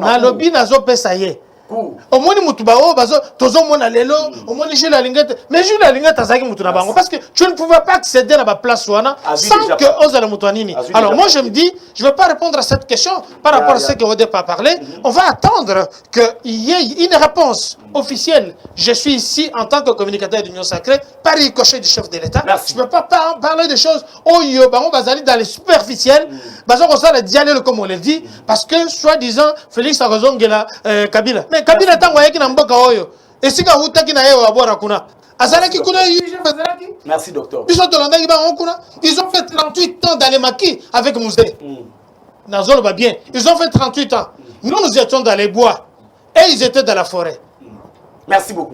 Nalobi nazo pesaye. Au moins Moutubao, tozo mona lelo, au moins Jules Alingette. Mais Jules Alingette azaki Moutunabango parce que tu ne pouvais pas accéder à ma place ouana sans que Ozala Moutouanini. Alors moi je me dis, je ne vais pas répondre à cette question par rapport à ce que Odep a parlé. On va attendre qu'il y ait une réponse officielle. Je suis ici en tant que communicateur d'Union Sacrée, par ricochet du chef de l'État. Je ne peux pas parler de choses dans les superficielles. Le dialogue comme on le dit, parce que soi-disant Félix Arozongela Kabila. Mais Kabila tango yaki na mboka oyo. Esika hutaki na yeye wabora kuna. Azalaki kuna azalaki. Merci docteur. Ils ont fait 38 ans dans les maquis avec Mouzé. Nazolo va bien. Ils ont fait 38 ans. Nous étions dans les bois et ils étaient dans la forêt. Merci beaucoup.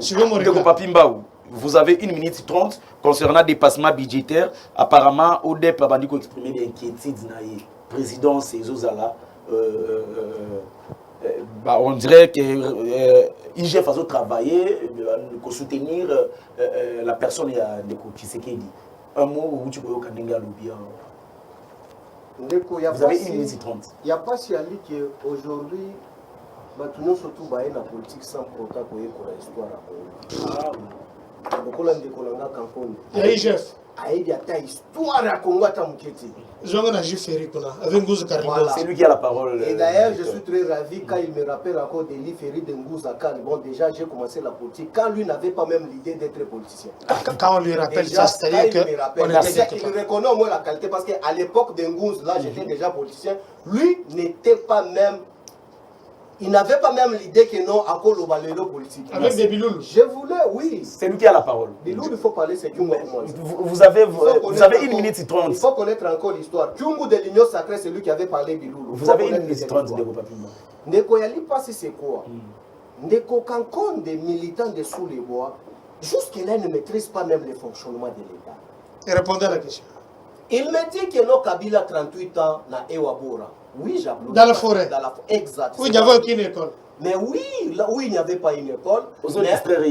Vous avez 1 minute 30 concernant dépassement budgétaire. Apparemment, ODEP a exprimé des inquiétudes dans la présidence et Zozala. On dirait que l'IGF a travaillé pour soutenir la personne de Tshisekedi. un mot où tu peux Kandenga Lobia. Vous avez 1 minute 30. Il n'y a pas si Ali qu'aujourd'hui, nous surtout dans la politique sans pourtant qu'on ait l'histoire à Congo. Donc on a des collègues à Cancun. Aïe, chef. Aïe, il y a ta histoire à Congo à Tamuketi. Voilà. C'est lui qui a la parole. Et d'ailleurs, je suis très ravi quand il me rappelle encore de l'Iferi de Ngouzakal. Bon, déjà, j'ai commencé la politique quand lui n'avait pas même l'idée d'être politicien. Quand on lui rappelle déjà, ça, c'est-à-dire qu'il reconnaît au moins la qualité parce qu'à l'époque de Ngouz, là, j'étais déjà politicien. Lui n'était pas même. Il n'avait pas même l'idée que non, à cause de politique. Avec des bilouls. Je voulais, oui. C'est lui qui a la parole. Biloul, il faut parler, c'est Kyungu. Vous avez 1 minute 30. Il faut connaître encore l'histoire. Kyungu de l'Union Sacrée, c'est lui qui avait parlé Biloul. Vous avez 1 minute 30 de Europa Puma. Ndeko Yali passe, c'est quoi? Ndeko Kankon, des militants de sous les bois, jusque-là, ne maîtrise pas même le fonctionnement de l'État. Et répondez à la question. Il me dit que non, Kabila 38 ans, na Ewabora. Oui, j'applaudis. Dans la forêt. Exact. Oui, il n'y avait aucune école. Mais oui, là où il n'y avait pas une école. Aux autres extraits,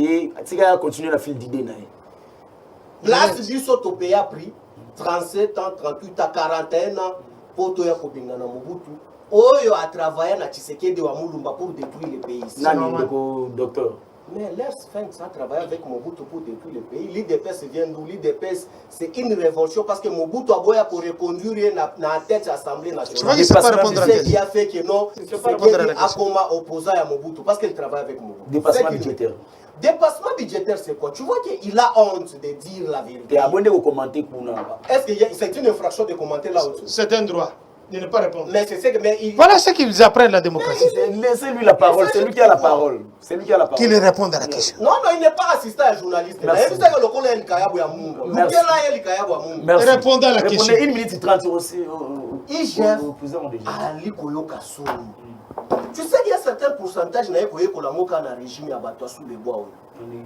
tu as continué la file d'idées. Place du Sotopé a pris 37 ans, 38 ans, 41 ans pour Toya Kobinga na Mobutu. Oyo a travaillé na Tshisekedi wa Mulumba pour détruire le pays. Nani, docteur. Mais leur Sphinx a travaillé avec Mobutu pour détruire le pays. L'IDPS vient d'où? L'IDPS, c'est une révolution parce que Mobutu a besoin pour reconduire la tête de l'Assemblée nationale. Je ne sais pas répondre à la question. C'est qui a fait que non, Tshisekedi a comme opposant à Mobutu parce qu'il travaille avec Mobutu. Dépassement budgétaire. Dépassement budgétaire, c'est quoi? Tu vois qu'il a honte de dire la vérité. Tu es abonné au commentaire pour nous. Est-ce que c'est une infraction de commenter là aussi? C'est un droit de ne pas répondre. Mais c'est ce que. Voilà ce qu'ils apprennent la démocratie. Laissez-lui la parole, c'est lui qui a la parole. C'est lui qui a la parole. Qu'il réponde à la question. Non, il n'est pas assistant à journaliste. Merci. Merci. Répondez à la question. Répondez 1 minute 30 aussi. IGF Ali Koyoka Soni. Tu sais qu'il y a certains pourcentages dans le régime à Batois sous les bois.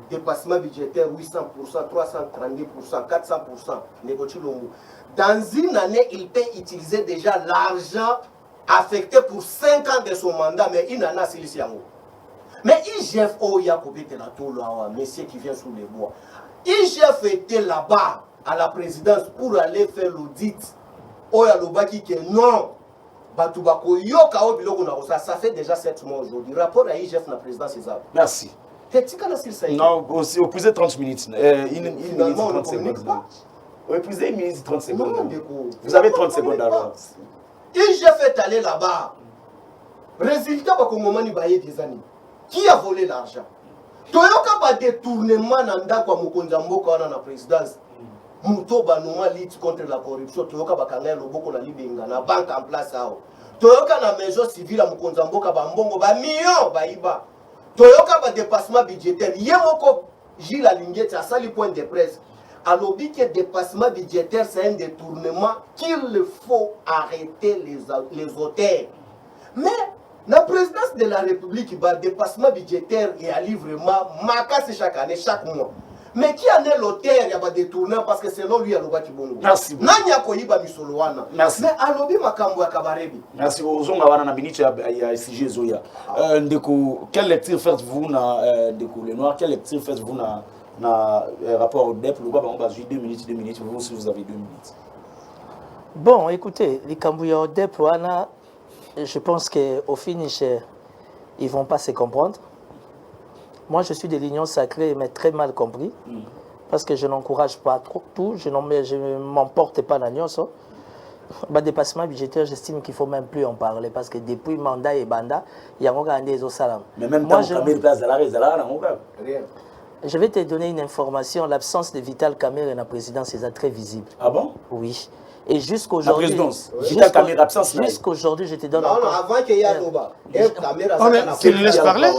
Dépassement budgétaire 800%, 332%, 400%. Négocier le mot. Dans une année, il peut utiliser déjà l'argent affecté pour 5 ans de son mandat, mais il n'en a pas ici. Mais IGF, oh, il y a monsieur qui vient sous les bois. IGF était là-bas à la présidence pour aller faire l'audit. Oh, il y a le baki qui est non. Ça fait déjà 7 mois aujourd'hui. Rapport à IGF dans la présidence, c'est ça. Merci. Non, au plus de 30 minutes. Une minute 30 secondes. Au plus de 1 minute 30 secondes. Vous avez 30 secondes alors. IGF est allé là-bas. Résultat, des années. Qui a volé l'argent? Toyoka ba détournement nanda kwa Mokonzamboka wana na présidence. Mutoba noma lutte contre la corruption. Toyoka ba kanga loboko na libenga na banque en place ao. Toyoka na maison civile Mokonzamboka ba mbongo ba millions ba iba. Toyoka ba dépassement budgétaire. Yemoko Gilles Alingeti a sali point de presse. Alors dit que dépassement budgétaire c'est un détournement qu'il faut arrêter les auteurs. Mais la présidence de la République, le dépassement budgétaire et à livrement, marqué chaque année, chaque mois. Mais qui en est l'auteur? Il y a des détournants parce que selon lui, il y a le bâti bon. Merci. Merci. Mais à l'obi makambo ya kabarebi. Merci. Ozonga wana na binichi ya SG Zoya. Ndeko, quelle lecture faites-vous na Ndeko Le Noir? Quelle lecture faites-vous na rapport au DEP? Le gars on va jouer 2 minutes, vous aussi vous avez 2 minutes. Bon, écoutez, les Kambouya au DEP wana, je pense qu'au finish, ils ne vont pas se comprendre. Moi, je suis de l'Union Sacrée, mais très mal compris. Parce que je n'encourage pas trop tout, je ne m'emporte pas dans l'Union. Le dépassement budgétaire, j'estime qu'il ne faut même plus en parler. Parce que depuis mandat et banda, il y a encore des autres salams. Mais même temps, place rien. Je vais te donner une information. L'absence de Vital Kamerhe dans la présidence est très visible. Ah bon? Oui. Et jusqu'aujourd'hui, jusqu'aujourd'hui, je te donne. Non, avant qu'il y ait Loba. Qu'il le laisse parler.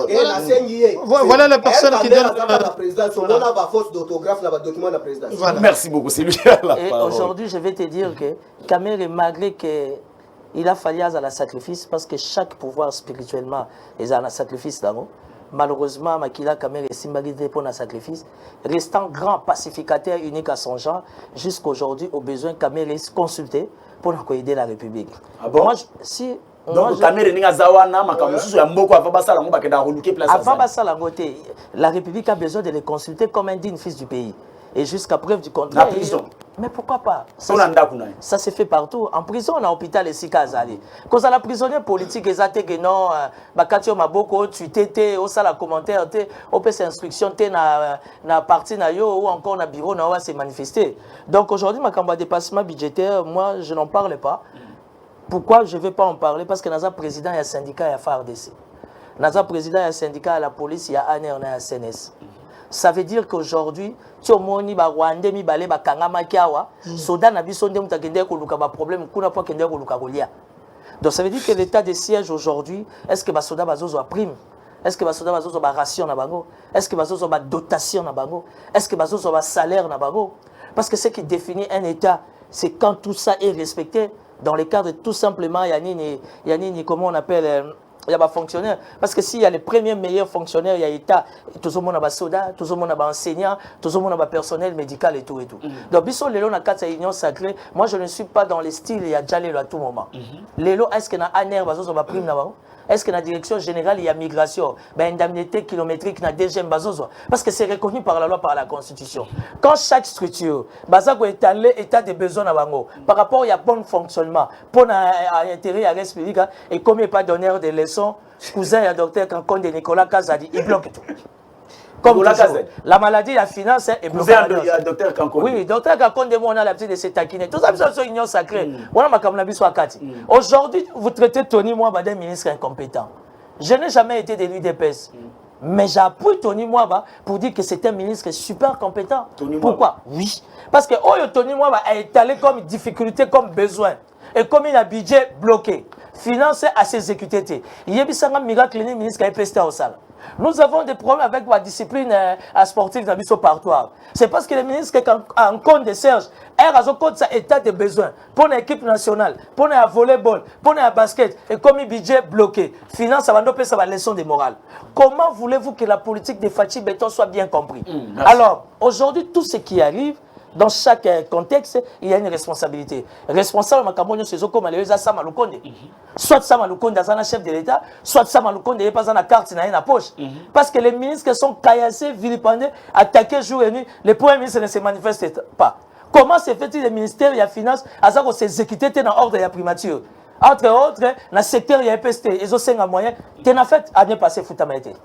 Voilà la personne qui donne la présidence. On a la faute d'autographe dans le document de la présidence. Merci beaucoup, c'est lui qui a la parole. Et aujourd'hui, je vais te dire que Kamerhe, malgré qu'il a fallu à la sacrifice, parce que chaque pouvoir spirituellement est à la sacrifice là-haut. Malheureusement, Makila Kamerhe est symbolisé pour un sacrifice, restant grand pacificateur unique à son genre, jusqu'aujourd'hui, au besoin Kamerhe est consulté pour aider la République. Ah bon? Moi, donc, Kamerhe n'est pas Zawana, avant la République a besoin de les consulter comme un digne fils du pays. et jusqu'à preuve du contraire. La prison. Mais pourquoi pas? Ça se fait partout. En prison, on a l'hôpital ici, Kazali. Quand on a prisonnier politique, ils ont dit que non, Bakatio Maboko, tu t'étais, au salle à commentaire, au PS instruction, na parti na yo, ou encore na bureau, na va se manifester. Donc aujourd'hui, ma campagne de dépassement budgétaire, moi, je n'en parle pas. Pourquoi je ne vais pas en parler? Parce que dans un président, il y a un syndicat, il y a FARDC. Dans un président, il y a un syndicat, il y a la police, il y a ANE, on a un CNS. Ça veut dire qu'aujourd'hui, tu as moni ba Rwanda mi balé ba kangama kiawa, soda na biso ndem takende ko luka ba problème kuna pa kende ko luka kolia. Donc ça veut dire que l'état de siège aujourd'hui, est-ce que ba soda bazozo a prime? Est-ce que ba soda bazozo ba ration na bango? Est-ce que bazozo ba dotation na bango? Est-ce que bazozo ba salaire na bango? Parce que ce qui définit un état, c'est quand tout ça est respecté dans le cadre tout simplement yanini comment on appelle il y a des fonctionnaires. Parce que s'il y a les premiers meilleurs fonctionnaires, il y a l'État, tout le monde a des soldats, tout le monde a des enseignants, tout le monde a des personnel médical et tout et tout. Donc, biso lelo na kata union sacrée, moi je ne suis pas dans les styles, il y a déjà lelo à tout moment. Lelo, est-ce qu'il y a un air, prime na baro? Est-ce que dans la direction générale, il y a migration, indemnité kilométrique, dans deuxième bazozo? Parce que c'est reconnu par la loi, par la Constitution. Quand chaque structure, bazago est état de besoin à bango, par rapport à bon fonctionnement, pour intérêt à l'esprit public, et comme il n'y a pas d'honneur de leçons, cousin et docteur Cancon de Nicolas Kazadi, il bloque tout. Comme la maladie, la finance est bloquée. Docteur Cancon. Oui, docteur Cancon de moi, on a l'habitude de se taquiner. Tout ça, c'est une union sacrée. On a ma camarade à Kati. Aujourd'hui, vous traitez Tony Mwaba d'un ministre incompétent. Je n'ai jamais été de l'UDPS. Mais j'appuie Tony Mwaba pour dire que c'est un ministre super compétent. Pourquoi? Oui. Parce que Tony Mwaba a étalé comme difficulté, comme besoin. Et comme il a un budget bloqué, financé à s'exécuter. Il y a un miracle, le ministre qui a pesté au salle. Nous avons des problèmes avec la discipline sportive dans le partout. C'est parce que le ministre qui a un compte de Serge, a un compte de état de besoin pour l'équipe nationale, pour le volleyball, pour le basket, et comme il budget bloqué, finance, ça va nous faire une leçon de morale. Comment voulez-vous que la politique de Fachi Beton soit bien comprise? Alors, aujourd'hui, tout ce qui arrive, dans chaque contexte, il y a une responsabilité. Responsable, c'est comme Sama Lukonde. Soit Sama Lukonde est un chef de l'État, soit Sama Lukonde n'est pas dans la carte, dans la poche. Parce que les ministres qui sont caillassés, vilipendés, attaqués jour et nuit, les premiers ministres ne se manifestent pas. Comment se fait-il les ministères et la finance à ça qu'on s'exécute dans l'ordre de la primature? Entre autres, dans le secteur, il y a PST, ils ont 5 moyens. Tu as fait année passée Foutamete.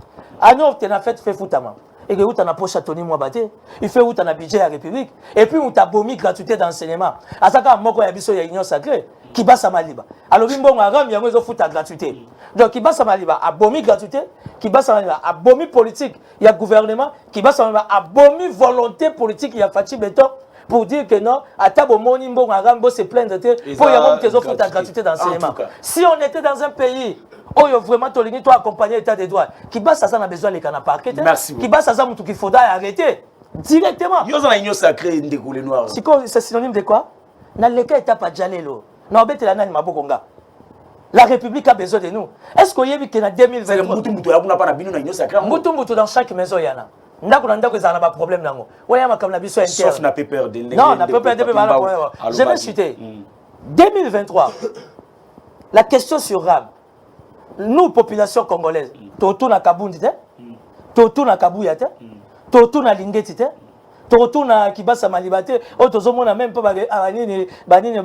Année, tu as fait Foutama. Et que tu as poche à Tony Mwabaté, il fait où tu as un budget à la République, et puis où tu as bomi gratuité d'enseignement. À ça, quand il y a une union sacrée, qui bat sa maliba. Alors, il y a une foot à gratuité. Donc, qui bat sa maliba, à bomi gratuité, qui bat sa maliba, à bomi politique, il y a gouvernement, qui bat sa maliba, à bomi volonté politique, il y a Fachi Beton, pour dire que non, à tabo moni mbon arambo se plaindre, pour y avoir une foot à gratuité d'enseignement. Si on était dans un pays, oh, vraiment, tu as accompagné l'état des droits. Qui bat ça, a besoin de canapés. Qui bat ça, qu'il faudra arrêter directement. Il y a une union sacrée de couleur noire. C'est synonyme de quoi? Dans le cas, il n'y a pas de jalelo. La République a besoin de nous. Est-ce qu'il y a eu en 2023? Moutou dans chaque maison, il y en a. Ndako problème nango. Sauf n'a pas peur de. Non, n'a pas peur de. Je vais citer. 2023. La question sur RAM. Nous, population congolaise, tout na Kabundi, tout na Kabuya, tout na Lingeti, tout na Kibasa Malibate, tout na même pas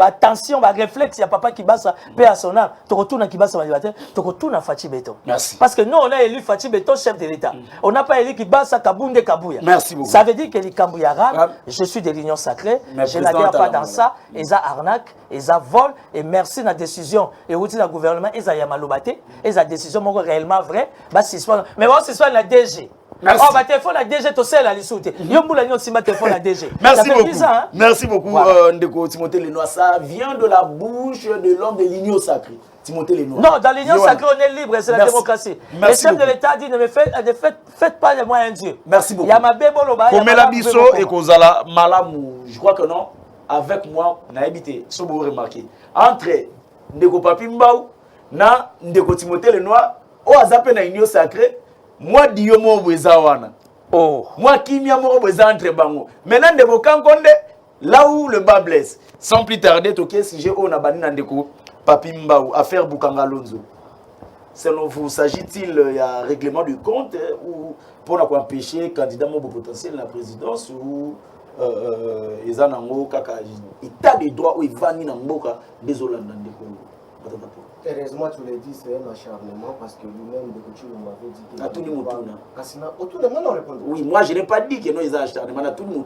attention, réflexe, il y a papa Kibasa, paix à son âme, tout na Kibasa Malibate, tout na Fachi Beton. Merci. Parce que nous, on a élu Fachi Beton, chef de l'État. On n'a pas élu Kibasa Kabunde Kabuya. Merci beaucoup. Ça veut dire que les Kambouyara, je suis de l'Union sacrée, je n'adhère pas dans ça, ils ont arnaque, ils ont vol, et merci de la décision, et aussi le gouvernement, ils ont yamalobate, ils ont la décision réellement vraie, mais bon, c'est soit la DG. Merci. Oh, bah, téléphone la DG, tu sais, la lissoute. Yomboula, nous aussi, ma téléphone la DG. Merci beaucoup. Hein? Merci beaucoup, Ndeko Timothée Lenoir. Ça vient de la bouche de l'homme de l'Union sacrée. Timothée Lenoir. Non, dans l'Union sacrée, on est libre, c'est la démocratie. Le chef de l'État dit ne faites pas de moi un Dieu. Merci beaucoup. Il y a ma béboloba. Comme la biso et Kozala Malamou, je crois que non, avec moi, on a habité, ce que vous remarquez. Entre Ndeko Papimbaou, na Ndeko Timothée Lenoir, au Azapé na l'Union sacrée. Moi, Dio Mobwezawana. Oh. Moi, Kimia Mobweza entre bango. Maintenant, de Bokankonde, là où le bas blesse. Sans plus tarder, toké, si j'ai on a banni Nandeko, Papi Mbaou, affaire Bukangalonzo. Selon vous, s'agit-il il y a un règlement du compte ou pour empêcher candidat potentiel à la présidence ou eza nango kaka état de droit où evandi na mboka bezolanda ndeko Patapato. Heureusement, tu l'as dit, c'est un acharnement parce que lui-même, de Couture, on m'avait dit que... À tout le monde. Oui, moi je n'ai pas dit que non, ils ont acharnement, à tout le monde.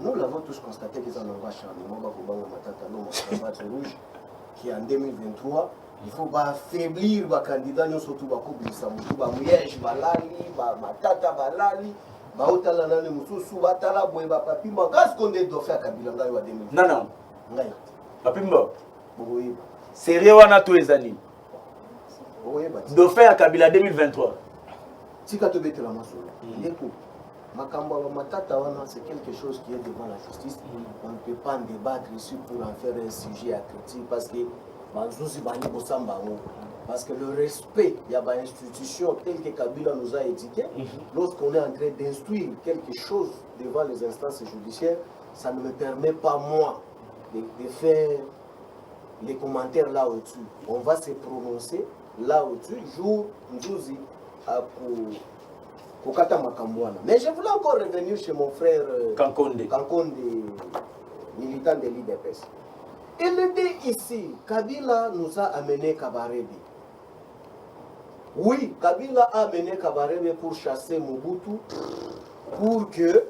Nous l'avons tous constaté qu'ils ont un acharnement, qui en 2023, il faut affaiblir les candidats, surtout les Samouye, Balali, Matata Balali. Non, non. Papimba. Sérieux, on a tous les années. Dauphin à Kabila 2023. C'est quelque chose qui est devant la justice. On ne peut pas en débattre ici pour en faire un sujet à critique parce que parce que le respect, il y a une institution telle que Kabila nous a éduqués. Lorsqu'on est en train d'instruire quelque chose devant les instances judiciaires, ça ne me permet pas, moi, de faire les commentaires là au-dessus. On va se prononcer là au-dessus, jour, mais je voulais encore revenir chez mon frère Kankonde, militant de l'IDPS. Il dit ici, Kabila nous a amené Kabarebe. Oui, Kabila a amené Kabarebe pour chasser Mobutu, pour que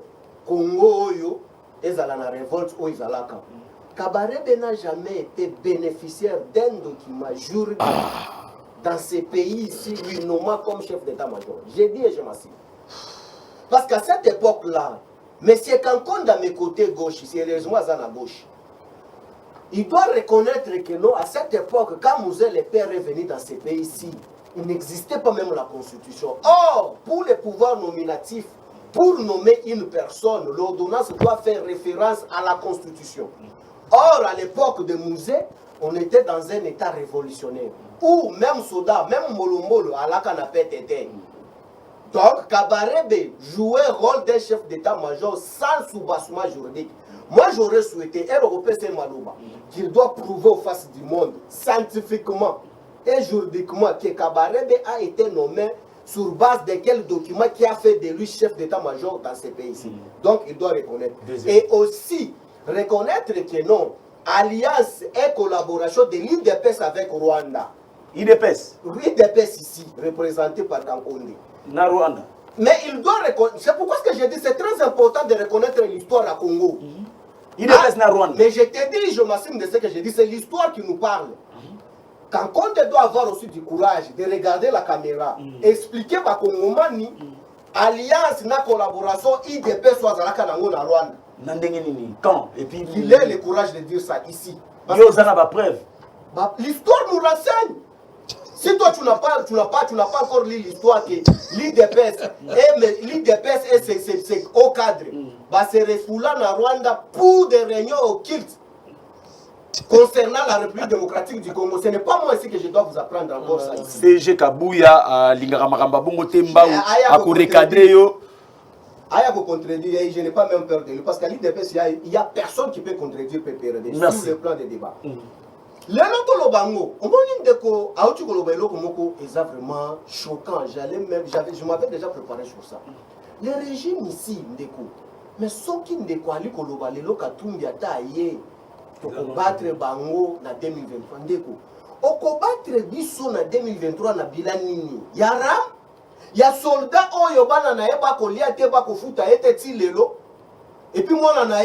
Congo Oyo ait la révolte ou Izalaka. Kabarebe n'a jamais été bénéficiaire d'un document juridique dans ces pays ici, lui nommant comme chef d'état-major. J'ai dit et je m'assure. Parce qu'à cette époque-là, M. Kankonde à mes côtés gauche, sérieusement à la gauche, il doit reconnaître que non, à cette époque, quand Mouzel et Père est venu dans ces pays-ci, il n'existait pas même la constitution. Or, pour les pouvoirs nominatifs, pour nommer une personne, l'ordonnance doit faire référence à la constitution. Or, à l'époque de Mouzel, on était dans un état révolutionnaire, où même Soda, même Molomolo, à la canapette était. Donc, Kabarebe jouait le rôle d'un chef d'état-major sans soubassement juridique. Moi, j'aurais souhaité, qu'il doit prouver aux faces du monde, scientifiquement et juridiquement, que Kabarebe a été nommé sur base de quel document qui a fait de lui chef d'état-major dans ces pays-ci. Donc, il doit reconnaître. Et aussi, reconnaître que non, alliance et collaboration de l'IDPS avec Rwanda. IDPS L'IDPS ici, représenté par Kankonde. Na Rwanda. Mais il doit reconnaître. C'est pourquoi ce que j'ai dit, c'est très important de reconnaître l'histoire à Congo. IDPS na Rwanda. Mais je te dis, je m'assume de ce que j'ai dit, c'est l'histoire qui nous parle. Kankonde doit avoir aussi du courage de regarder la caméra, expliquer à Kongomani, alliance, na collaboration, IDPS soit à la Rwanda. Quand et puis il a le courage de dire ça ici. Preuve. L'histoire nous renseigne. Si toi tu n'as pas encore lu l'histoire que l'IDPS et ses hauts cadres se refoulent en Rwanda pour des réunions occultes concernant la République démocratique du Congo. Ce n'est pas moi ici que je dois vous apprendre encore ça. CG Kabouya à Lingaramaramba Bongo Temba à recadrer yo. Aya vous contredire, je n'ai pas même peur de lui parce qu'à l'IDPS il n'y a personne qui peut contredire PPRD sur le plan des débats. L'éloko lobango, on m'a dit que Aouti Kolobelo Komoko est vraiment choquant. Je m'avais déjà préparé sur ça. Le régime ici, Ndeko, mais ceux qui Ndeko Ali Koloba, les Lokatumbi Ataye, pour combattre Bango en 2023, Ndeko, au combattre Bisso en 2023 na Bilanini, Yaram, ya soldat Oyobana na Eba Kolia Teba Kofuta ete Tilelo. Et puis moi on a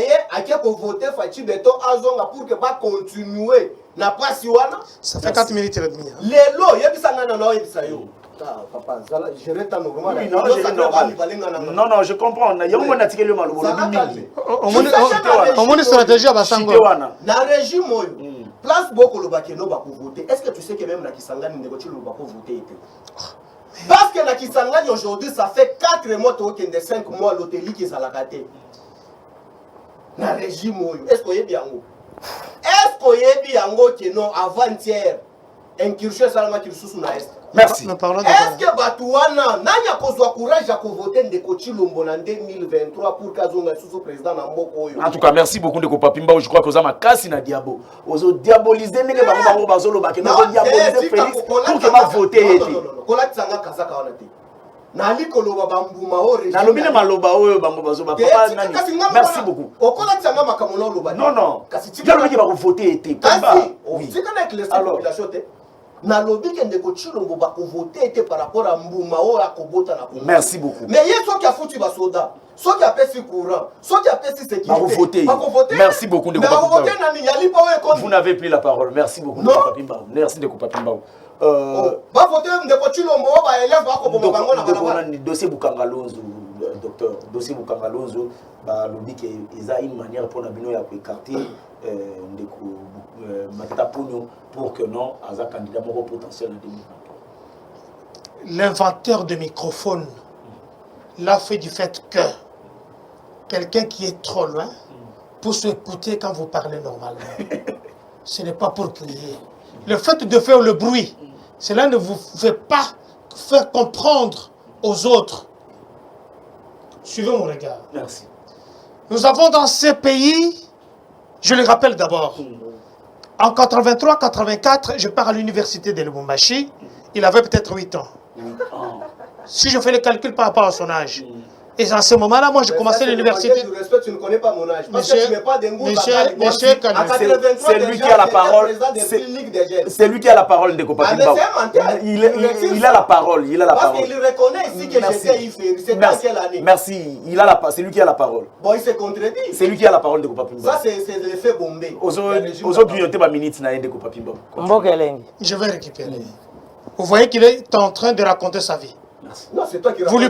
voté Fachi Beto Azonga pour que va continuer na passe wana. Ça fait 4 minutes et demie. Les lots, yebisa ngana na yebisa yo. Papa, zala gérer ta normal. Non non, je comprends. Yango na tikeli malubo mingi. On monte stratégie à Basango. Na régime oyo. Place boko lo bakeno ba voter. Est-ce que tu sais que même na Kisangani négocier lo ba voter était? Parce que na Kisangani aujourd'hui ça fait 4 mois to kende 5 mois l'hôtel qui ça la gâté. Na régime oyo. Est-ce que yebi yango? Est-ce que yebi yango que non avant-hier incursion salama qui sous na est? Merci. Est-ce que Batouana n'a pas courage à voter de Kochilombo en 2023 pour Kazonga sous président Namboko? En tout cas, merci beaucoup de Kopapimba. Je crois que vous avez cassé na diabo. Vous avez diabolisé les gens bazolo ba que vous diabolisé Félix pour que ma voter. Non. Kola tsanga kazaka wana te. nali koloba bambuma o régime nalobine maloba oyo bango bazoba papa nani merci beaucoup okola tsanga makamona loba non kasi tika ba voter été kasi tika na éclaircir population te nalobi ke ndeko Tshilombo ba voter était par rapport à mbuma o akobota na merci beaucoup mais yeso qui a foutu ba soda so qui a pesi courant so qui a pesi sécurité ba voter merci beaucoup ndeko Papa Pimba voter nani yali pa o vous n'avez plus la parole merci beaucoup ndeko Papa Pimba merci ndeko Papa Pimba ba voter ndeko Tshilombo ba élève ba ko bomba bango na balabala dossier Bukangalonzo docteur dossier Bukangalonzo ba lobi ke eza une manière pour na bino ya ko écarter ndeko Matata Ponyo pour que non aza candidat moko potentiel en 2023. L'inventeur de microphone l'a fait du fait que quelqu'un qui est trop loin pour s'écouter quand vous parlez normalement. Ce n'est pas pour crier. Le fait de faire le bruit, cela ne vous fait pas faire comprendre aux autres. Suivez mon regard. Merci. Nous avons dans ces pays, je le rappelle d'abord, en 83-84, je pars à l'université de Lubumbashi, il avait peut-être 8 ans. Si je fais le calcul par rapport à son âge. Et à ce moment-là, moi, j'ai commencé l'université. Tu ne connais pas mon âge. Monsieur, c'est lui qui a la parole. C'est lui qui a la parole de Kopapimba. Il a la parole. Il a la parole. Parce qu'il reconnaît ici que j'étais IFE. C'est dans quelle année? Merci. C'est lui qui a la parole. Bon, il se contredit. C'est lui qui a la parole de Kopapimba. Ça, c'est l'effet bombé. Aujourd'hui, il y a une minute de Kopapimba. Je vais récupérer. Vous voyez qu'il est en train de raconter sa vie. Non, c'est toi qui vous lui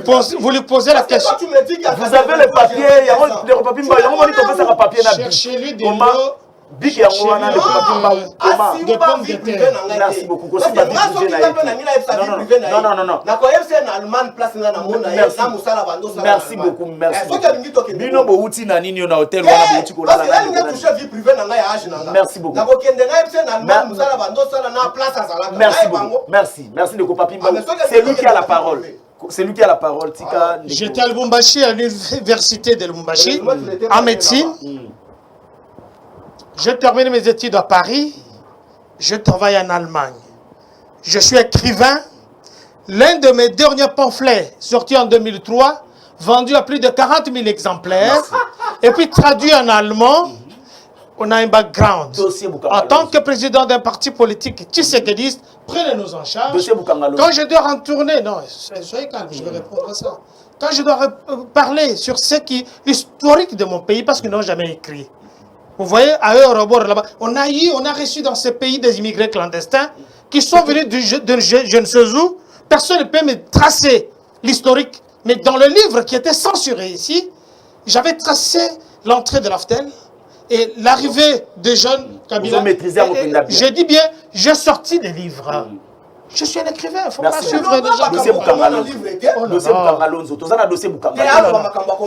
posez la question. Vous avez le papier, il y a le papier, il y a un papier. Cherchez-lui des mots. Merci beaucoup. Merci beaucoup. Merci de Kopapimba. C'est lui qui a la parole. C'est lui qui a la parole. J'étais à Lubumbashi, à l'université de Lubumbashi, en médecine. J'ai terminé mes études à Paris. Je travaille en Allemagne. Je suis écrivain. L'un de mes derniers pamphlets, sorti en 2003, vendu à plus de 40 000 exemplaires, et puis traduit en allemand. On a un background. En tant que président d'un parti politique tshisekedi, prenez-nous en charge. Quand je dois retourner, non, soyez calme, je vais répondre à ça. Quand je dois parler sur ce qui est historique de mon pays, parce qu'ils n'ont jamais écrit. Vous voyez, à Eurobor, là-bas, on a reçu dans ce pays des immigrés clandestins qui sont venus de je ne sais où. Personne ne peut me tracer l'historique. Mais dans le livre qui était censuré ici, j'avais tracé l'entrée de l'Aftel et l'arrivée des jeunes Kabila. Je dis bien, j'ai sorti des livres. Je suis un écrivain, il ne faut pas suivre des gens.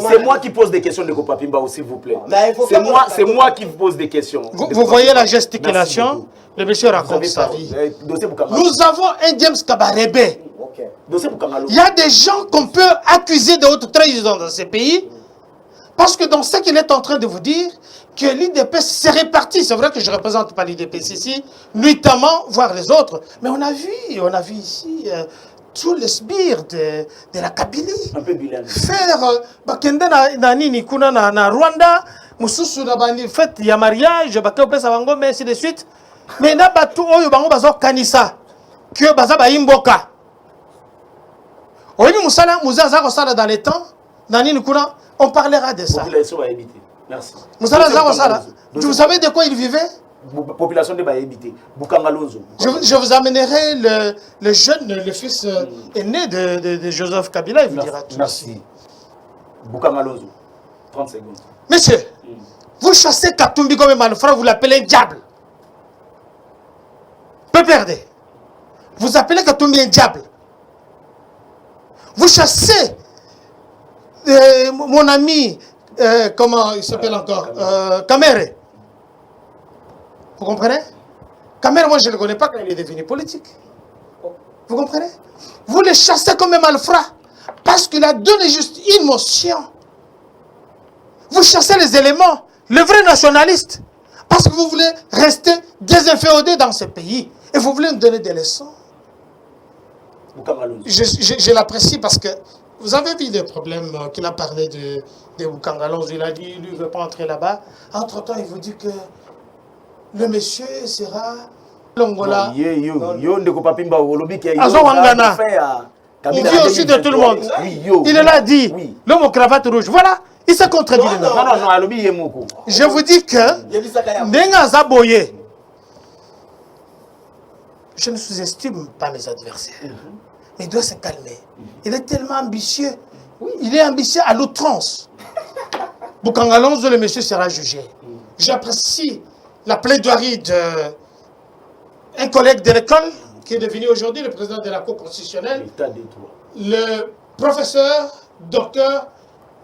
C'est moi qui pose des questions de Kopapimba, s'il vous plaît. C'est moi qui pose des questions. Vous voyez la gesticulation, le monsieur raconte sa vie. Nous avons un James Kabarebe. Il y a des gens qu'on peut accuser de haute trahison dans ces pays, parce que dans ce qu'il est en train de vous dire, que l'IDP s'est réparti. C'est vrai que je ne représente pas l'IDP ici, nuitamment, voire les autres. Mais on a vu ici tous les sbires de la Kabylie. Un peu bilingue. Faire bakende na Rwanda, mususu na bani fête ya mariage, bakende sa bango mais ainsi de suite. Mais na batu oyo bango bazo kanisa que baza ba imboka. Oyebi musala muzaza ko sala dans les temps, nani kuna on parlera de ça. Merci. Vous savez de quoi il vivait? Population de Baébité. Bukangalonzo. Je vous amènerai le jeune, le fils aîné de Joseph Kabila, il vous dira tout. Merci. Bukangalonzo. 30 secondes. Monsieur, vous chassez Katumbi comme un malfrat, vous l'appelez diable. Peu perdez. Vous appelez Katumbi un diable. Vous chassez mon ami. Comment il s'appelle encore Kamere. Vous comprenez? Kamere, moi je ne le connais pas quand il est devenu politique. Vous comprenez? Vous le chassez comme un malfrat parce qu'il a donné juste une motion. Vous chassez les éléments, le vrai nationaliste, parce que vous voulez rester désinféodé dans ce pays et vous voulez nous donner des leçons. Je l'apprécie parce que vous avez vu des problèmes qu'il a parlé de Bukangalonzo. Il a dit lui ne veut pas entrer là-bas. Entre-temps, il vous dit que le monsieur sera l'Angola. Il dit aussi de tout le monde. Il l'a dit. L'homme aux cravates rouges. Voilà. Il s'est contredit. Non. Je vous dis que Nenga Zaboye, je ne sous-estime pas mes adversaires. Mais il doit se calmer. Il est tellement ambitieux. Il est ambitieux à l'outrance. Bukangalonzo, le monsieur sera jugé. J'apprécie la plaidoirie d'un collègue de l'école qui est devenu aujourd'hui le président de la Cour constitutionnelle, le professeur, docteur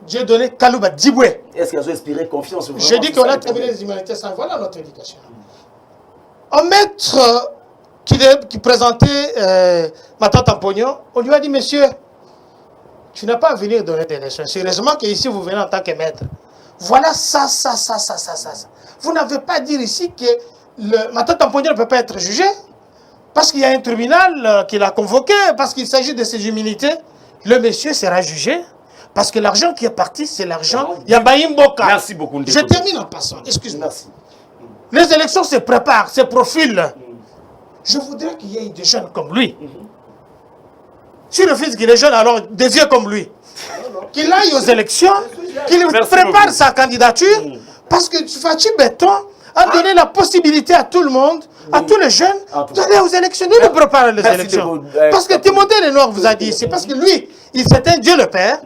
Dieudonné Kalouba Diboué. Est-ce qu'il a inspiré confiance? Je dis qu'on a terminé les humanités, ça voilà notre éducation. Un maître qui présentait Matata Pognon, on lui a dit, monsieur, tu n'as pas à venir donner des leçons. Sérieusement qu'ici vous venez en tant que maître. Voilà ça. Vous n'avez pas à dire ici que le Matata Pognon ne peut pas être jugé parce qu'il y a un tribunal qui l'a convoqué, parce qu'il s'agit de ses humilités. Le monsieur sera jugé parce que l'argent qui est parti, c'est l'argent Yabaïm Boka. Merci beaucoup. Je termine en passant, excuse-moi. Les élections se préparent, se profilent. Je voudrais qu'il y ait des jeunes comme lui. Si le fils qu'il est jeune, alors des vieux comme lui. Qu'il aille aux élections, qu'il prépare sa candidature, parce que Fachi Béton a donné la possibilité à tout le monde, à tous les jeunes, d'aller aux élections. Nous préparons les élections. Parce que Timothée Lenoir vous a dit, c'est parce que lui, il s'éteint Dieu le Père.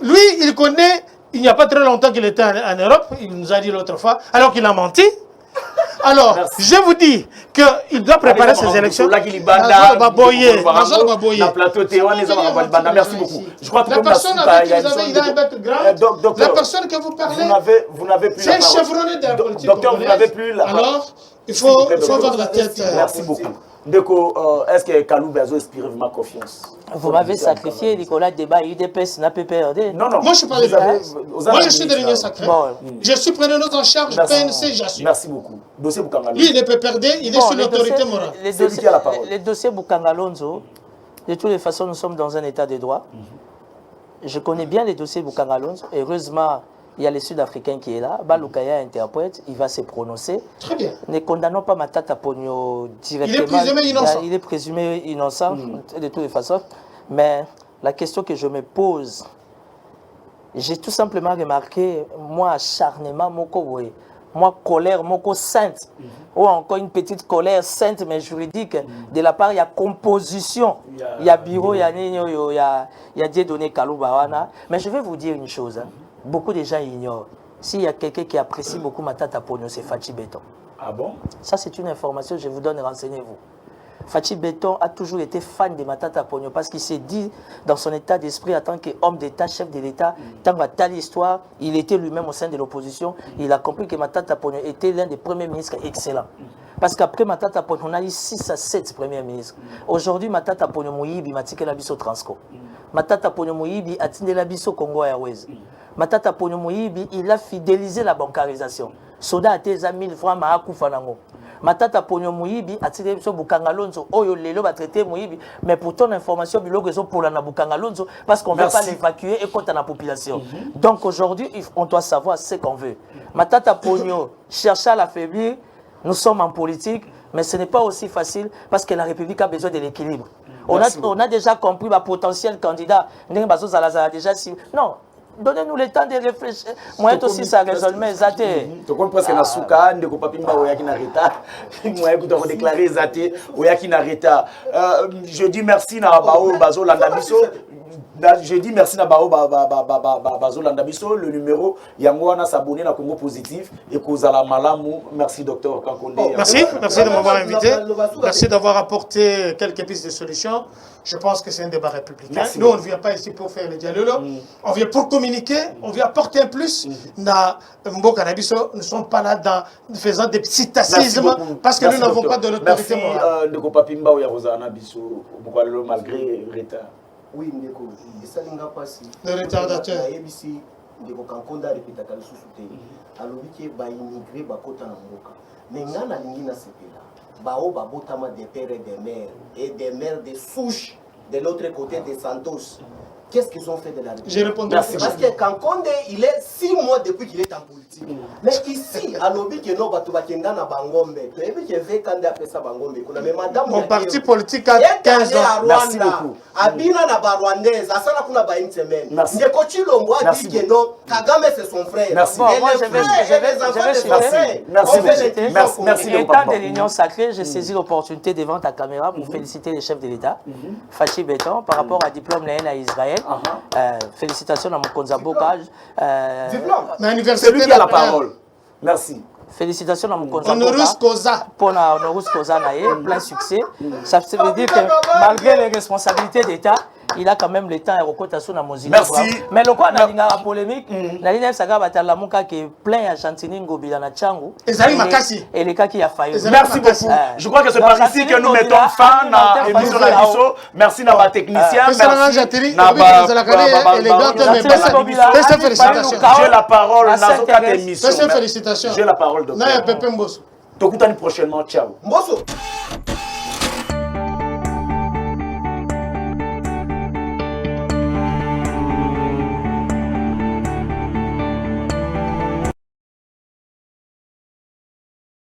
Lui, il connaît, il n'y a pas très longtemps qu'il était en Europe, il nous a dit l'autre fois, alors qu'il a menti. Alors, je vous dis qu'il doit préparer ses élections. Merci beaucoup. Je crois que la personne avec qui vous avez, il a un background. La personne que vous parlez, c'est un chevronné de la politique. Docteur, vous n'avez plus la... Alors, il faut voir la tête. Merci beaucoup. Ndeko, est-ce que Kalouba a inspiré ma confiance? Vous m'avez sacrifié, Nicolas Débat, UDPS n'a pas perdu. Non. Moi, je suis pas moi, je suis de l'Union sacrée. Je suis preneur en charge, PNC, j'assume. Merci beaucoup. Dossier Bukangalonzo. Lui, il ne peut perdre, il est sur l'autorité morale. Les dossiers Bukangalonzo, de toutes les façons, nous sommes dans un état de droit. Je connais bien les dossiers Bukangalonzo. Heureusement, il y a le Sud-Africain qui est là. Balukaya interprète, il va se prononcer. Très bien. Ne condamnons pas Matata Pogno directement. Il est présumé innocent. Il est présumé innocent de toutes les façons. Mais la question que je me pose, j'ai tout simplement remarqué, moi, acharnement, moi, colère, sainte, ou encore une petite colère sainte, mais juridique, de la part, il y a composition, il y a bureau, il y a Dieudonné Kalouba. Mais je vais vous dire une chose. Beaucoup de gens ignorent. S'il y a quelqu'un qui apprécie beaucoup Matata Pogno, c'est Fachi Béton. Ah bon? Ça, c'est une information, je vous donne, renseignez-vous. Fachi Béton a toujours été fan de Matata Pogno parce qu'il s'est dit, dans son état d'esprit, en tant qu'homme d'État, chef de l'État, tant qu'à telle histoire, il était lui-même au sein de l'opposition, il a compris que Matata Pogno était l'un des premiers ministres excellents. Parce qu'après Matata Pogno, on a eu 6 à 7 premiers ministres. Aujourd'hui, Matata Pogno Mouyibi, Matike Labiso Transco. Matata Pogno Mouyibi a tindé Labiso Congo Airways. Matata Pogno Mouyibi, il a fidélisé la bancarisation. Soda a été 1000 francs, Mahakou Fanango. Matata Pogno Mouyibi a tiré sur Bukangalonzo. Oyo Lelo va traiter Mouyibi. Mais pour ton information, il y a pour la Bukangalonzo parce qu'on ne veut pas l'évacuer et contre la population. Donc aujourd'hui, on doit savoir ce qu'on veut. Matata Pogno cherche à l'affaiblir. Nous sommes en politique, mais ce n'est pas aussi facile parce que la République a besoin de l'équilibre. On a déjà compris le potentiel candidat. Non. Donnez-nous le temps de réfléchir. Moi aussi, ça résonne, mais Zate. Tu comprends presque na souka, ne ko papi mba oyaki na reta. Moi écoute on déclarer Zate oyaki na reta. Je dis merci na bao bazo landabiso. Je dis merci na bao bazo landabiso. Le numéro yango wana s'abonner na Congo Positif et kozala malamu. Merci docteur Kankonde. Merci de m'avoir invité. Merci d'avoir apporté quelques pistes de solutions. Je pense que c'est un débat républicain. Merci. Nous, on ne vient pas ici pour faire le dialogue. On vient pour communiquer, on vient apporter un plus. Na Mboka Nabiso, nous ne sommes pas là dans faisant des citacismes parce que nous n'avons pas de l'autorité morale. Ndeko Papimba ou Yarosa Nabiso, malgré retard. Oui, Ndeko, ça n'a pas si. Le retardateur. ABC, Ndeko Kankonda répéta qu'elle sous-soutenue. Alors, il va immigrer, va côté Mboka. Mais n'a pas de Bao Babotama des pères et des mères de souche de l'autre côté de Santos. Qu'est-ce qu'ils ont fait de la République? Je répondrai. Parce que Kankonde, il est 6 mois depuis qu'il est en politique. Mais ici, à Lobi, que nous, Batubakenda na Bangombe, tu as vu que Vekanda a fait ça Bangombe. Mais madame, mon parti politique a 15 ans. Merci beaucoup. Abina na Barwandaise, Asana kuna ba une semaine. Merci. Ndeko Chilombo a dit que non, Kagame c'est son frère. Merci. Bon, moi, je vais Merci. Étant de l'Union sacrée, j'ai saisi l'opportunité devant ta caméra pour féliciter les chefs de l'État, Fachi Béton, par rapport à diplôme à Israël. Félicitations à Mokonza Boka. Diplôme. C'est lui qui a la parole. Merci. Félicitations à Mokonza Honorus Causa. Pour Honorus Causa, plein succès. Ça veut dire que malgré les responsabilités d'État, il a quand même le temps et recotation dans mon Merci. Mais le quoi, dans la polémique, dans l'INF Saga Batalamuka qui est plein à Chantini Ngobi dans la Tchangou. Et les cas qui a failli. Merci beaucoup. Je crois que c'est par ici que nous mettons fin à l'émission de l'Abisso. Merci à ma technicien. J'ai la parole. Félicitations. J'ai la parole, docteur. Pepe Mbosso. Tokutani prochainement. Ciao. Mbosso.